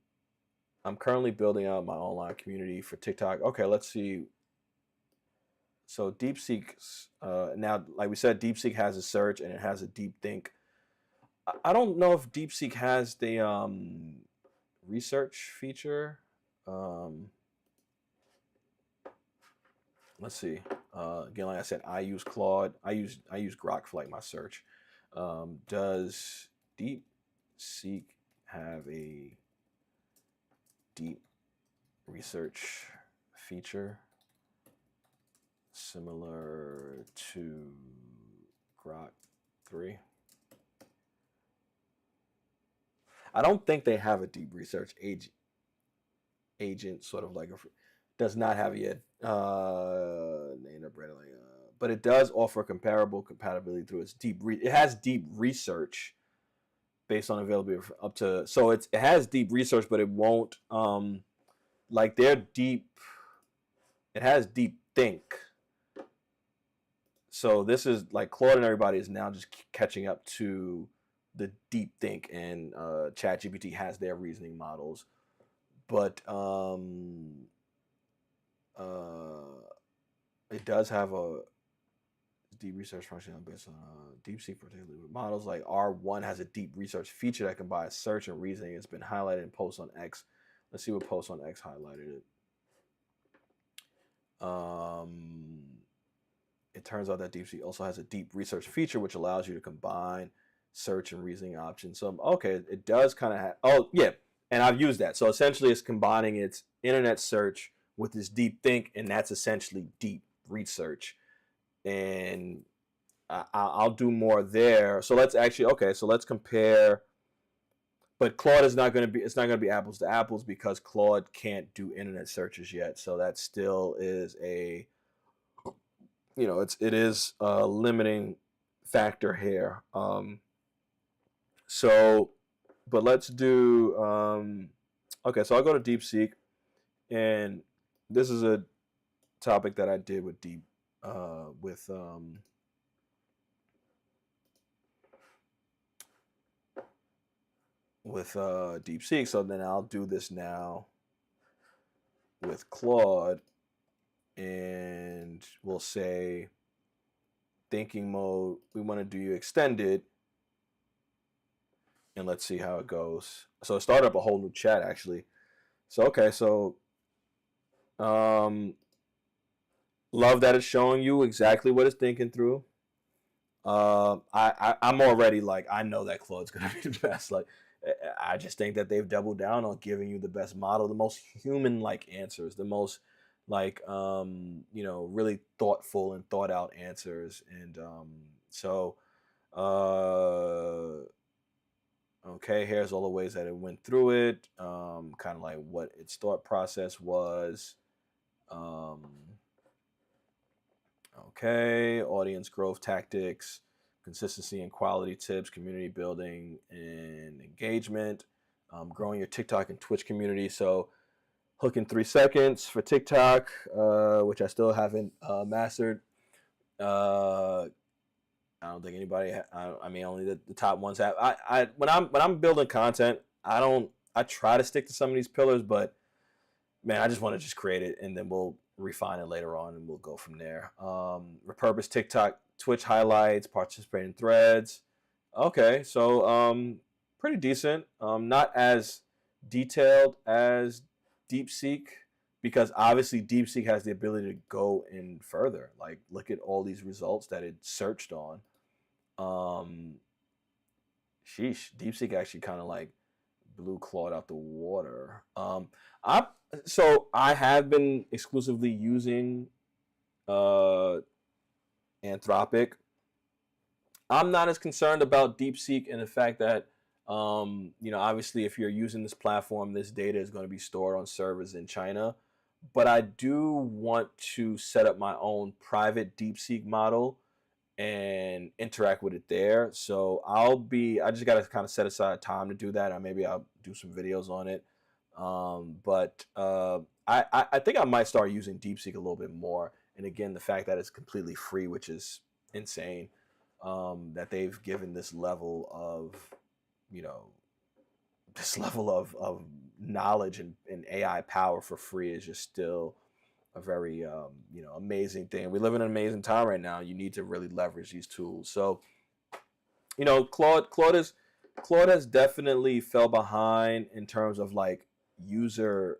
currently building out my online community for TikTok. Okay, let's see. So DeepSeek, now, like we said, DeepSeek has a search and it has a deep think. I don't know if DeepSeek has the research feature. Let's see. Again, like I said, I use Claude. I use Grok for like my search. Does DeepSeek have a deep research feature similar to Grok 3? I don't think they have a deep research agent sort of like does not have yet but it does offer comparable compatibility through its it has deep research based on availability up to, so it has deep research, but it won't like their deep, it has deep think. So this is like Claude and everybody is now just catching up to the deep think, and ChatGPT has their reasoning models, but it does have a deep research function based on DeepSeek, particularly with models like R1 has a deep research feature that combines search and reasoning. It's been highlighted in posts on X. Let's see what posts on X highlighted it. It turns out that DeepSeek also has a deep research feature which allows you to combine search and reasoning options. So okay, it does kind of have, oh yeah, and I've used that. So essentially it's combining its internet search with this deep think, and that's essentially deep research. And I'll do more there. So let's actually, okay, so let's compare. But Claude is not going to be, it's not going to be apples to apples because Claude can't do internet searches yet. So that still is a, you know, it is a limiting factor here. So, but let's do, okay, so I'll go to DeepSeek, and this is a topic that I did with DeepSeek. So then I'll do this now with Claude, and we'll say thinking mode, we want to do extended, and let's see how it goes. So it started up a whole new chat actually. So okay, so love that it's showing you exactly what it's thinking through. I'm already like, I know that Claude's gonna be the best. Like, I just think that they've doubled down on giving you the best model, the most human-like answers, the most like you know, really thoughtful and thought out answers. And so okay, here's all the ways that it went through it, kind of like what its thought process was. Okay, audience growth tactics, consistency and quality tips, community building and engagement, growing your TikTok and Twitch community. So hook in 3 seconds for TikTok, which I still haven't mastered. I don't think anybody. I mean, only the top ones have. When I'm building content, I try to stick to some of these pillars, but man, I just want to just create it, and then we'll refine it later on, and we'll go from there. Repurpose TikTok, Twitch highlights, participate in threads. Okay, so pretty decent. Not as detailed as DeepSeek because obviously DeepSeek has the ability to go in further. Like, look at all these results that it searched on. Sheesh, DeepSeek actually kind of like blew Claude out the water. I so I have been exclusively using Anthropic. I'm not as concerned about DeepSeek and the fact that obviously if you're using this platform, this data is going to be stored on servers in China. But I do want to set up my own private DeepSeek model and interact with it there. So I just got to kind of set aside time to do that. Or maybe I'll do some videos on it. I think I might start using DeepSeek a little bit more. And again, the fact that it's completely free, which is insane, that they've given this level of, of knowledge and AI power for free is just still a very amazing thing. We live in an amazing time right now. You need to really leverage these tools. So Claude has definitely fell behind in terms of like user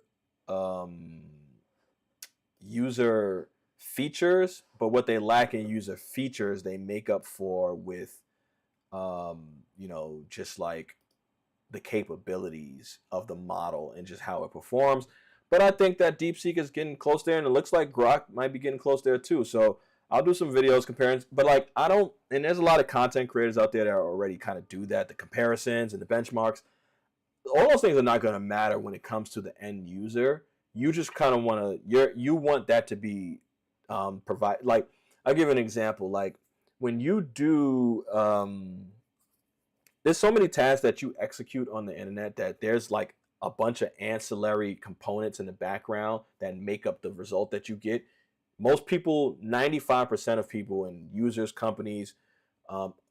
features, but what they lack in user features they make up for with just like the capabilities of the model and just how it performs. But I think that DeepSeek is getting close there, and it looks like Grok might be getting close there too. So I'll do some videos comparing, but like and there's a lot of content creators out there that already kind of do that, the comparisons and the benchmarks. All those things are not going to matter when it comes to the end user. You just kind of want to, you want that to be provide. Like, I'll give an example. Like when you do, there's so many tasks that you execute on the internet that there's like a bunch of ancillary components in the background that make up the result that you get. Most people, 95% of people and users, companies,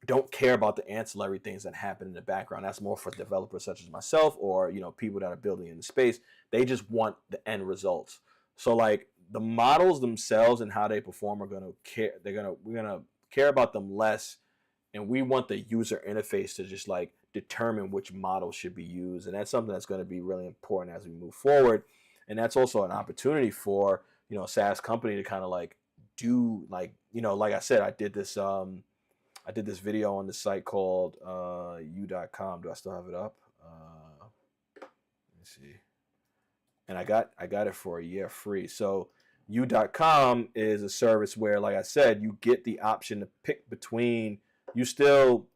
don't care about the ancillary things that happen in the background. That's more for developers such as myself or people that are building in the space. They just want the end results. So like the models themselves and how they perform are going to care. We're gonna care about them less, and we want the user interface to just like determine which model should be used. And that's something that's going to be really important as we move forward. And that's also an opportunity for, a SaaS company to kind of like do like, like I said, I did this video on the site called u.com. Do I still have it up? Let me see. And I got it for a year free. So u.com is a service where, like I said, you get the option to pick between, you still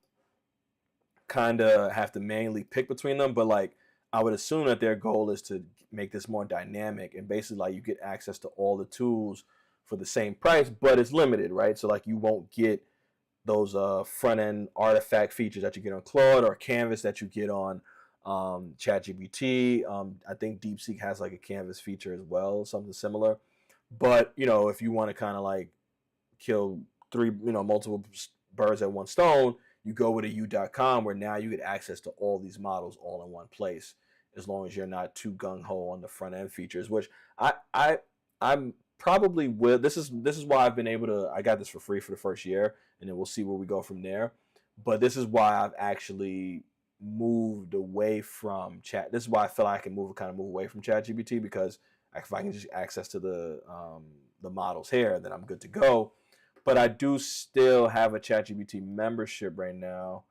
kind of have to manually pick between them, but like I would assume that their goal is to make this more dynamic and basically like you get access to all the tools for the same price, but it's limited, right? So like you won't get those front end artifact features that you get on Claude or Canvas that you get on ChatGPT. I think DeepSeek has like a Canvas feature as well, something similar. But if you want to kind of like kill multiple birds at one stone, you go with a u.com where now you get access to all these models all in one place, as long as you're not too gung-ho on the front end features, which I'm probably will. This is why I've been able to, I got this for free for the first year, and then we'll see where we go from there. But this is why I've actually moved away from chat. This is why I feel like I can move away from ChatGPT, because if I can just access to the models here, then I'm good to go. But I do still have a ChatGPT membership right now,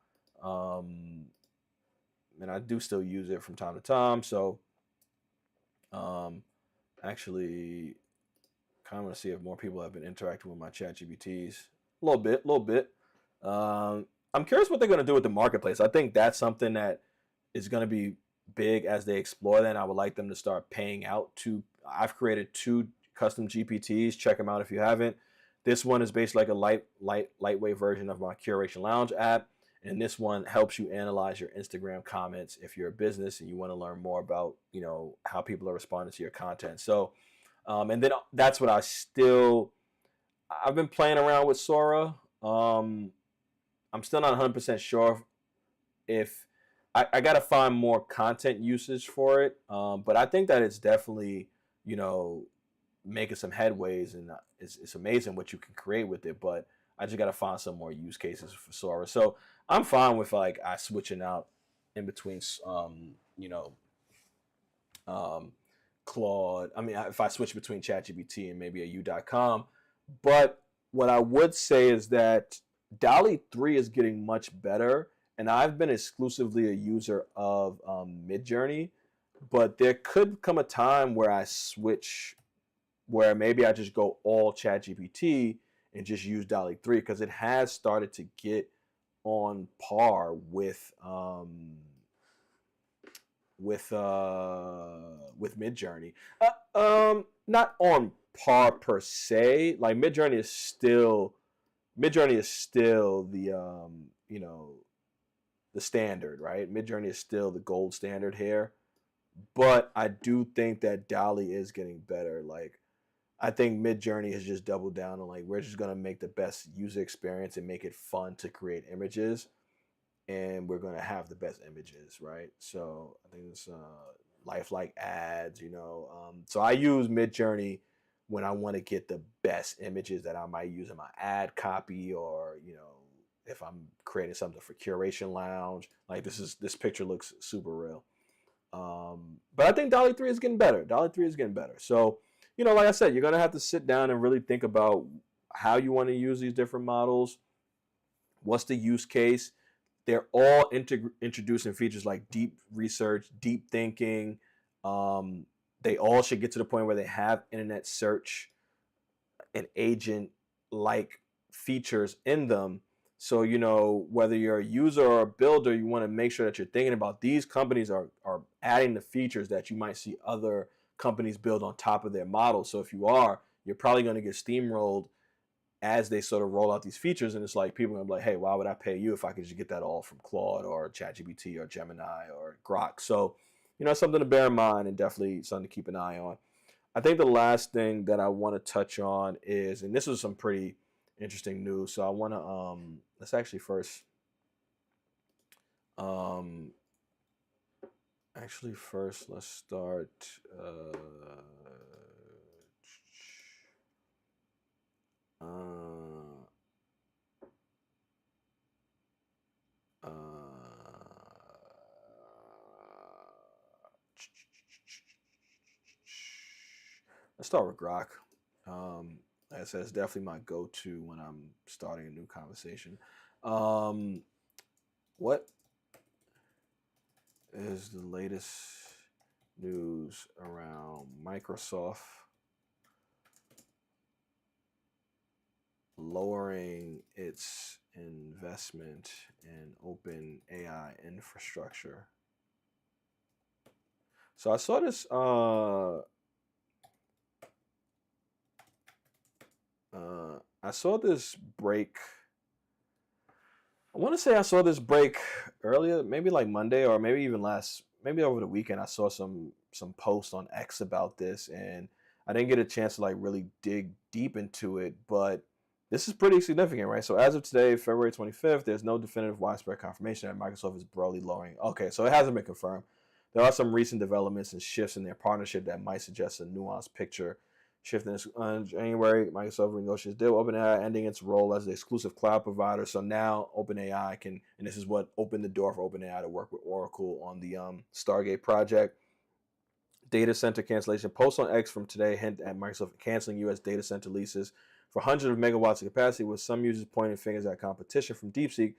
and I do still use it from time to time. So, actually, kind of want to see if more people have been interacting with my ChatGPTs. A little bit. I'm curious what they're going to do with the marketplace. I think that's something that is going to be big as they explore that. And I would like them to start paying out to. I've created 2 custom GPTs. Check them out if you haven't. This one is basically like a lightweight version of my Curation Lounge app. And this one helps you analyze your Instagram comments if you're a business and you want to learn more about, how people are responding to your content. So, and then that's what I've been playing around with Sora. I'm still not 100% sure if I got to find more content usage for it. But I think that it's definitely, making some headways, and it's amazing what you can create with it. But I just got to find some more use cases for Sora. So I'm fine with like switching out in between, Claude. I mean, if I switch between ChatGPT and maybe a U.com. But what I would say is that DALL-E 3 is getting much better, and I've been exclusively a user of Midjourney. But there could come a time where I switch, where maybe I just go all ChatGPT and just use DALL-E 3 because it has started to get on par with Midjourney. Not on par per se. Like Midjourney is still the the standard, right? Midjourney is still the gold standard here, but I do think that DALL-E is getting better. Like I think Midjourney has just doubled down on like we're just gonna make the best user experience and make it fun to create images, and we're gonna have the best images, right? So I think it's lifelike ads, So I use Midjourney when I want to get the best images that I might use in my ad copy, or if I'm creating something for Curation Lounge. Like this picture looks super real. But I think DALL-E 3 is getting better. DALL-E 3 is getting better. So, like I said, you're gonna have to sit down and really think about how you want to use these different models. What's the use case? They're all introducing features like deep research, deep thinking. They all should get to the point where they have internet search and agent like features in them. So, whether you're a user or a builder, you want to make sure that you're thinking about these companies are adding the features that you might see other companies build on top of their models. So if you are, you're probably going to get steamrolled as they sort of roll out these features. And it's like people are going to be like, hey, why would I pay you if I could just get that all from Claude or ChatGPT or Gemini or Grok? So, something to bear in mind and definitely something to keep an eye on. I think the last thing that I want to touch on is, and this is some pretty interesting news. So I want to let's actually first let's start let's start with Grok. Like I said, it's definitely my go-to when I'm starting a new conversation. What is the latest news around Microsoft lowering its investment in OpenAI infrastructure? So I saw this break. I want to say I saw this break earlier, maybe like Monday or maybe even maybe over the weekend. I saw some posts on X about this, and I didn't get a chance to like really dig deep into it, but this is pretty significant, right? So as of today, February 25th, there's no definitive widespread confirmation that Microsoft is broadly lowering. Okay, so it hasn't been confirmed. There are some recent developments and shifts in their partnership that might suggest a nuanced picture. Shifting this on January, Microsoft renegotiates deal with OpenAI, ending its role as the exclusive cloud provider. So now OpenAI can, and this is what opened the door for OpenAI to work with Oracle on the Stargate project. Data center cancellation. Post on X from today hint at Microsoft canceling U.S. data center leases for hundreds of megawatts of capacity, with some users pointing fingers at competition from DeepSeek,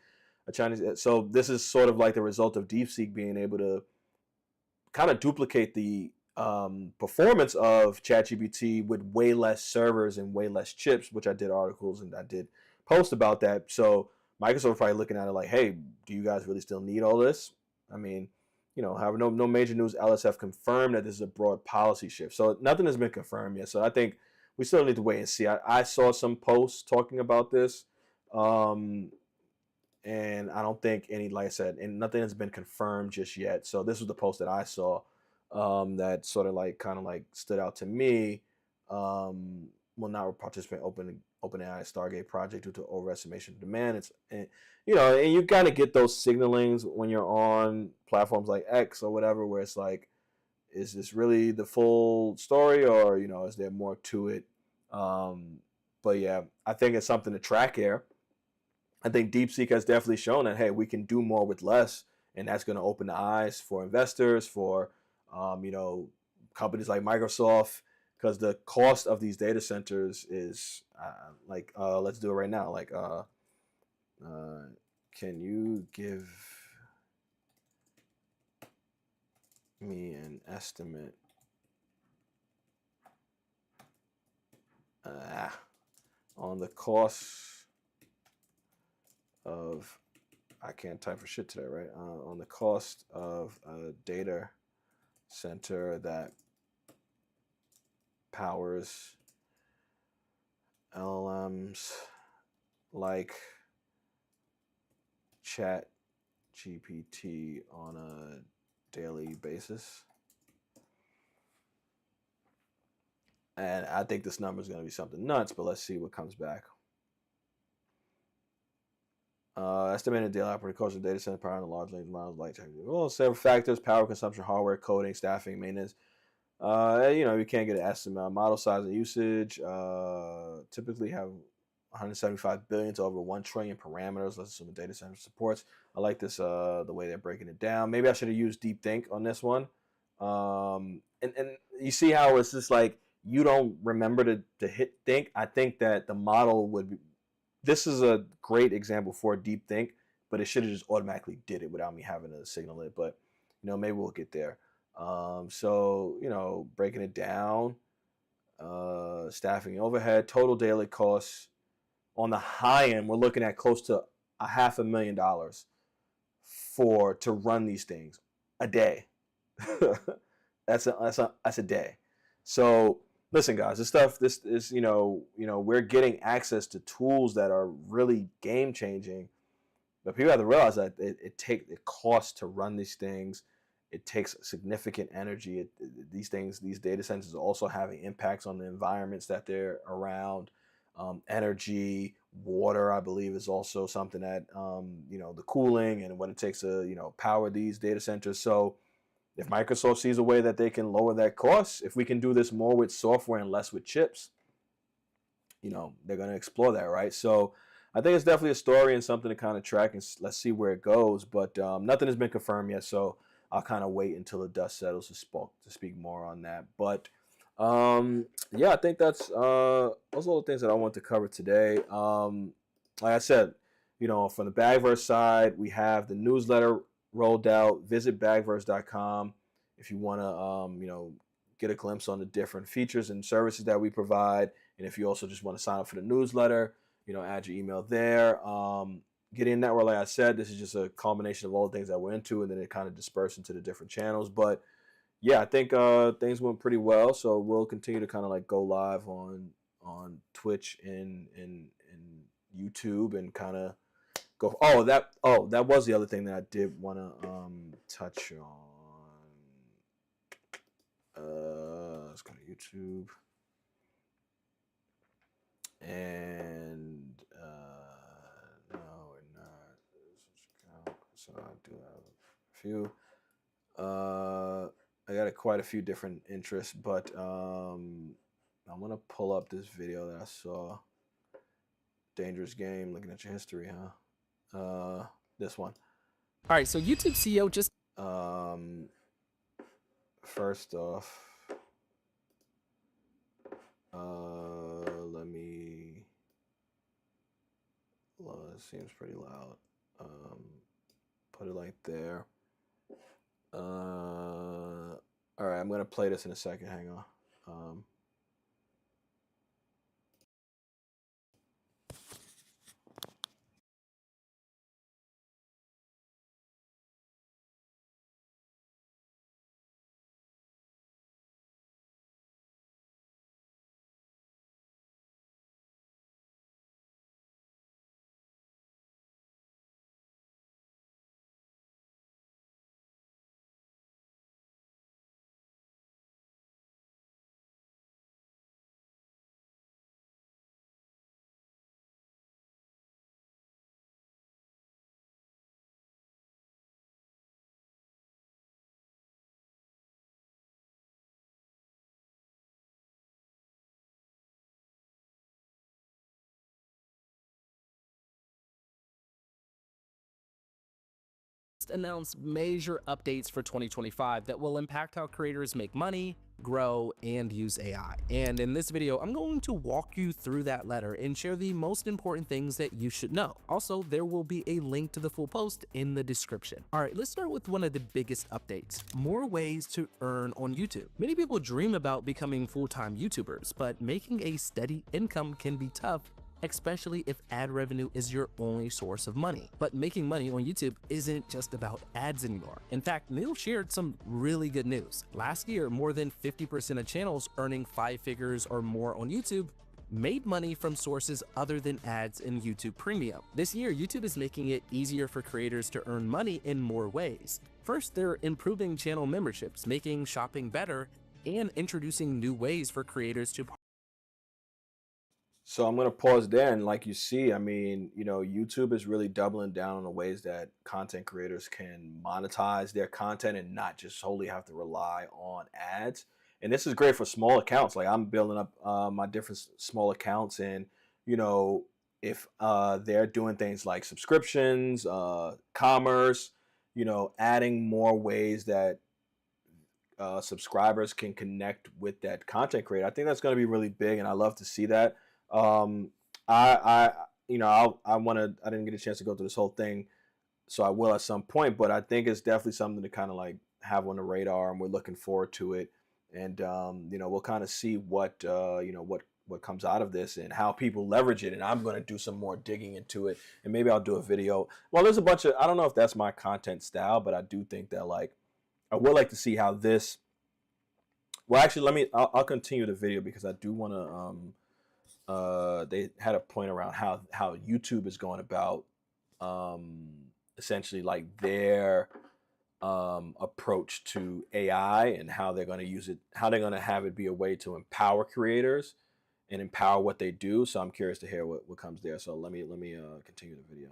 a Chinese. So this is sort of like the result of DeepSeek being able to kind of duplicate the performance of ChatGPT with way less servers and way less chips, which I did articles and I did post about that. So Microsoft probably looking at it like, hey, do you guys really still need all this? I mean, however, no major news outlets have confirmed that this is a broad policy shift. So nothing has been confirmed yet. So I think we still need to wait and see. I saw some posts talking about this. And I don't think like I said, and nothing has been confirmed just yet. So this was the post that I saw that sort of kind of stood out to me. Will not participate in OpenAI Stargate project due to overestimation of demand. And you kind of get those signalings when you're on platforms like X or whatever, where it's like, is this really the full story, or is there more to it? But yeah, I think it's something to track here. I think DeepSeek has definitely shown that, hey, we can do more with less, and that's going to open the eyes for investors, for companies like Microsoft, because the cost of these data centers is let's do it right now. Can you give me an estimate on the cost of, I can't type for shit today, right? On the cost of a data center that powers LLMs like Chat GPT on a daily basis. And I think this number is going to be something nuts, but let's see what comes back. Estimated daily operating cost of data center power and large language models like well, several factors: power consumption, hardware, coding, staffing, maintenance. You can't get an estimate. Model size and usage typically have 175 billion to over 1 trillion parameters. Let's assume the data center supports. I like this, the way they're breaking it down. Maybe I should have used Deep Think on this one. And you see how it's just like you don't remember to hit think. I think that the model would be, this is a great example for Deep Think, but it should have just automatically did it without me having to signal it. But maybe we'll get there. So breaking it down, staffing overhead, total daily costs on the high end, we're looking at close to $500,000 to run these things a day. that's a day. So listen, guys, this is we're getting access to tools that are really game changing, but people have to realize that it costs to run these things. It takes significant energy. These data centers are also having impacts on the environments that they're around. Energy, water, I believe, is also something that the cooling and what it takes to power these data centers. So if Microsoft sees a way that they can lower that cost, if we can do this more with software and less with chips, they're going to explore that, right? So I think it's definitely a story and something to kind of track, and let's see where it goes. But nothing has been confirmed yet, so I'll kind of wait until the dust settles to speak more on that. But I think those are all the things that I want to cover today. Like I said, from the Bagverse side, we have the newsletter rolled out. Visit bagverse.com if you want to get a glimpse on the different features and services that we provide. And if you also just want to sign up for the newsletter, add your email there. Get in that, where, like I said, this is just a culmination of all the things that we're into, and then it kind of dispersed into the different channels. But yeah, I think things went pretty well. So we'll continue to kind of like go live on Twitch and YouTube and kind of go. That was the other thing that I did want to touch on. Let's go to YouTube. And no, we're not. So I do have a few. I got quite a few different interests, but I'm gonna pull up this video that I saw. Dangerous game, looking at your history, huh? This one. All right, so YouTube CEO just first off, let me. Well, it seems pretty loud. Put it like there. All right, I'm gonna play this in a second. Hang on. announced major updates for 2025 that will impact how creators make money, grow and use AI. And in this video, I'm going to walk you through that letter and share the most important things that you should know. Also, there will be a link to the full post in the description. All right, let's start with one of the biggest updates: more ways to earn on YouTube. Many people dream about becoming full-time YouTubers, but making a steady income can be tough, especially if ad revenue is your only source of money. But making money on YouTube isn't just about ads anymore. In fact, Neil shared some really good news. Last year, more than 50% of channels earning 5 figures or more on YouTube made money from sources other than ads in YouTube Premium. This year, YouTube is making it easier for creators to earn money in more ways. First, they're improving channel memberships, making shopping better, and introducing new ways for creators to. So I'm going to pause there. And like you see, I mean, YouTube is really doubling down on the ways that content creators can monetize their content and not just solely have to rely on ads. And this is great for small accounts. Like I'm building up my different small accounts, and if they're doing things like subscriptions, commerce, adding more ways that subscribers can connect with that content creator, I think that's going to be really big, and I love to see that. Um, I I didn't get a chance to go through this whole thing, so I will at some point. But I think it's definitely something to kind of like have on the radar, and we're looking forward to it. And we'll kind of see what comes out of this and how people leverage it. And I'm going to do some more digging into it, and maybe I'll do a video. Well, there's a bunch of, I don't know if that's my content style, but I do think that like I would like to see how this. Well, actually, I'll continue the video because I do want to. They had a point around how YouTube is going about essentially like their approach to AI and how they're going to use it, how they're going to have it be a way to empower creators and empower what they do. So I'm curious to hear what comes there. So let me continue the video.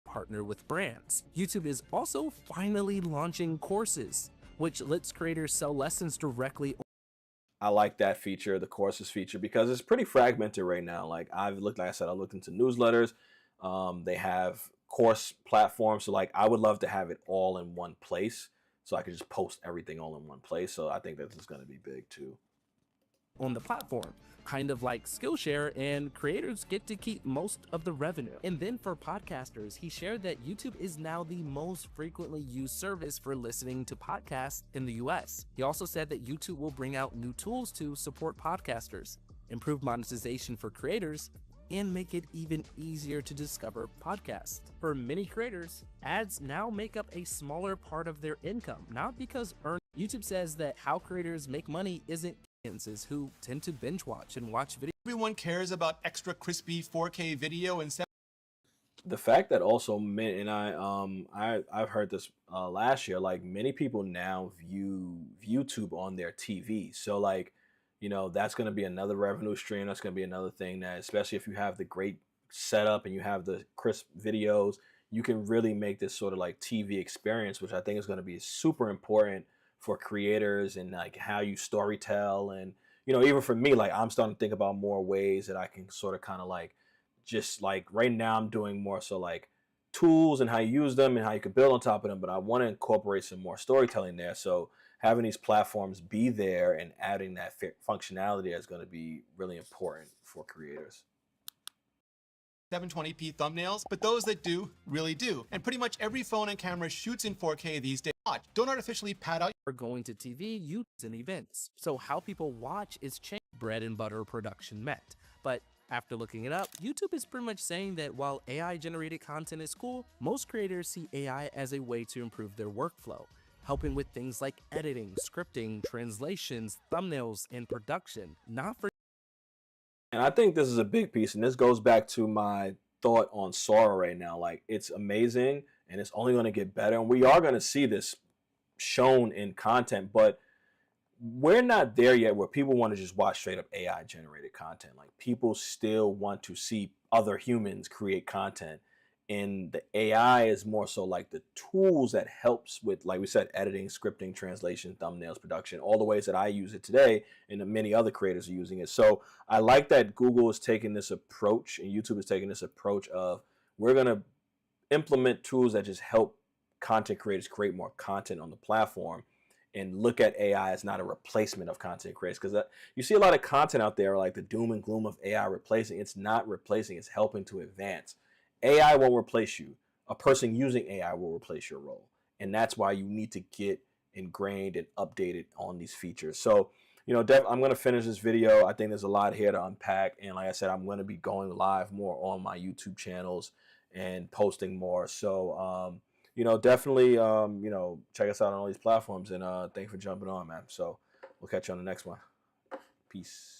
Partner with brands. YouTube is also finally launching courses, which lets creators sell lessons directly. I like that feature, the courses feature, because it's pretty fragmented right now. Like I looked into newsletters. They have course platforms. So like I would love to have it all in one place so I could just post everything all in one place. So I think that this is going to be big too. On the platform, kind of like Skillshare, and creators get to keep most of the revenue. And then for podcasters, he shared that YouTube is now the most frequently used service for listening to podcasts in the US. He also said that YouTube will bring out new tools to support podcasters, improve monetization for creators, and make it even easier to discover podcasts. For many creators, ads now make up a smaller part of their income, not because YouTube says that how creators make money isn't who tend to binge watch and watch videos. Everyone cares about extra crispy 4K video and the fact that also and I've heard this last year, like many people now view YouTube on their TV. So like, that's going to be another revenue stream. That's going to be another thing that, especially if you have the great setup and you have the crisp videos, you can really make this sort of like TV experience, which I think is going to be super important for creators and like how you storytell. And even for me, like I'm starting to think about more ways that I can sort of kind of like, just like right now I'm doing more so like tools and how you use them and how you can build on top of them, but I want to incorporate some more storytelling there. So having these platforms be there and adding that functionality is going to be really important for creators. 720p thumbnails, but those that do really do. And pretty much every phone and camera shoots in 4K these days. Don't artificially pad out. Or going to TV, YouTube, and events. So how people watch is changing. Bread and butter production met. But after looking it up, YouTube is pretty much saying that while AI generated content is cool, most creators see AI as a way to improve their workflow, helping with things like editing, scripting, translations, thumbnails, and production, not for. And I think this is a big piece, and this goes back to my thought on Sora right now. Like, it's amazing, and it's only going to get better, and we are going to see this shown in content, but we're not there yet where people want to just watch straight up AI generated content. Like, people still want to see other humans create content, and the AI is more so like the tools that helps with, like we said, editing, scripting, translation, thumbnails, production, all the ways that I use it today, and many other creators are using it. So I like that Google is taking this approach and YouTube is taking this approach of, we're going to implement tools that just help content creators create more content on the platform and look at AI as not a replacement of content creators. Because you see a lot of content out there like the doom and gloom of AI replacing. It's not replacing, it's helping to advance. AI won't replace you. A person using AI will replace your role. And that's why you need to get ingrained and updated on these features. So, you know, I'm going to finish this video. I think there's a lot here to unpack. And like I said, I'm going to be going live more on my YouTube channels and posting more. So, you know, definitely, you know, check us out on all these platforms. And thanks for jumping on, man. So we'll catch you on the next one. Peace.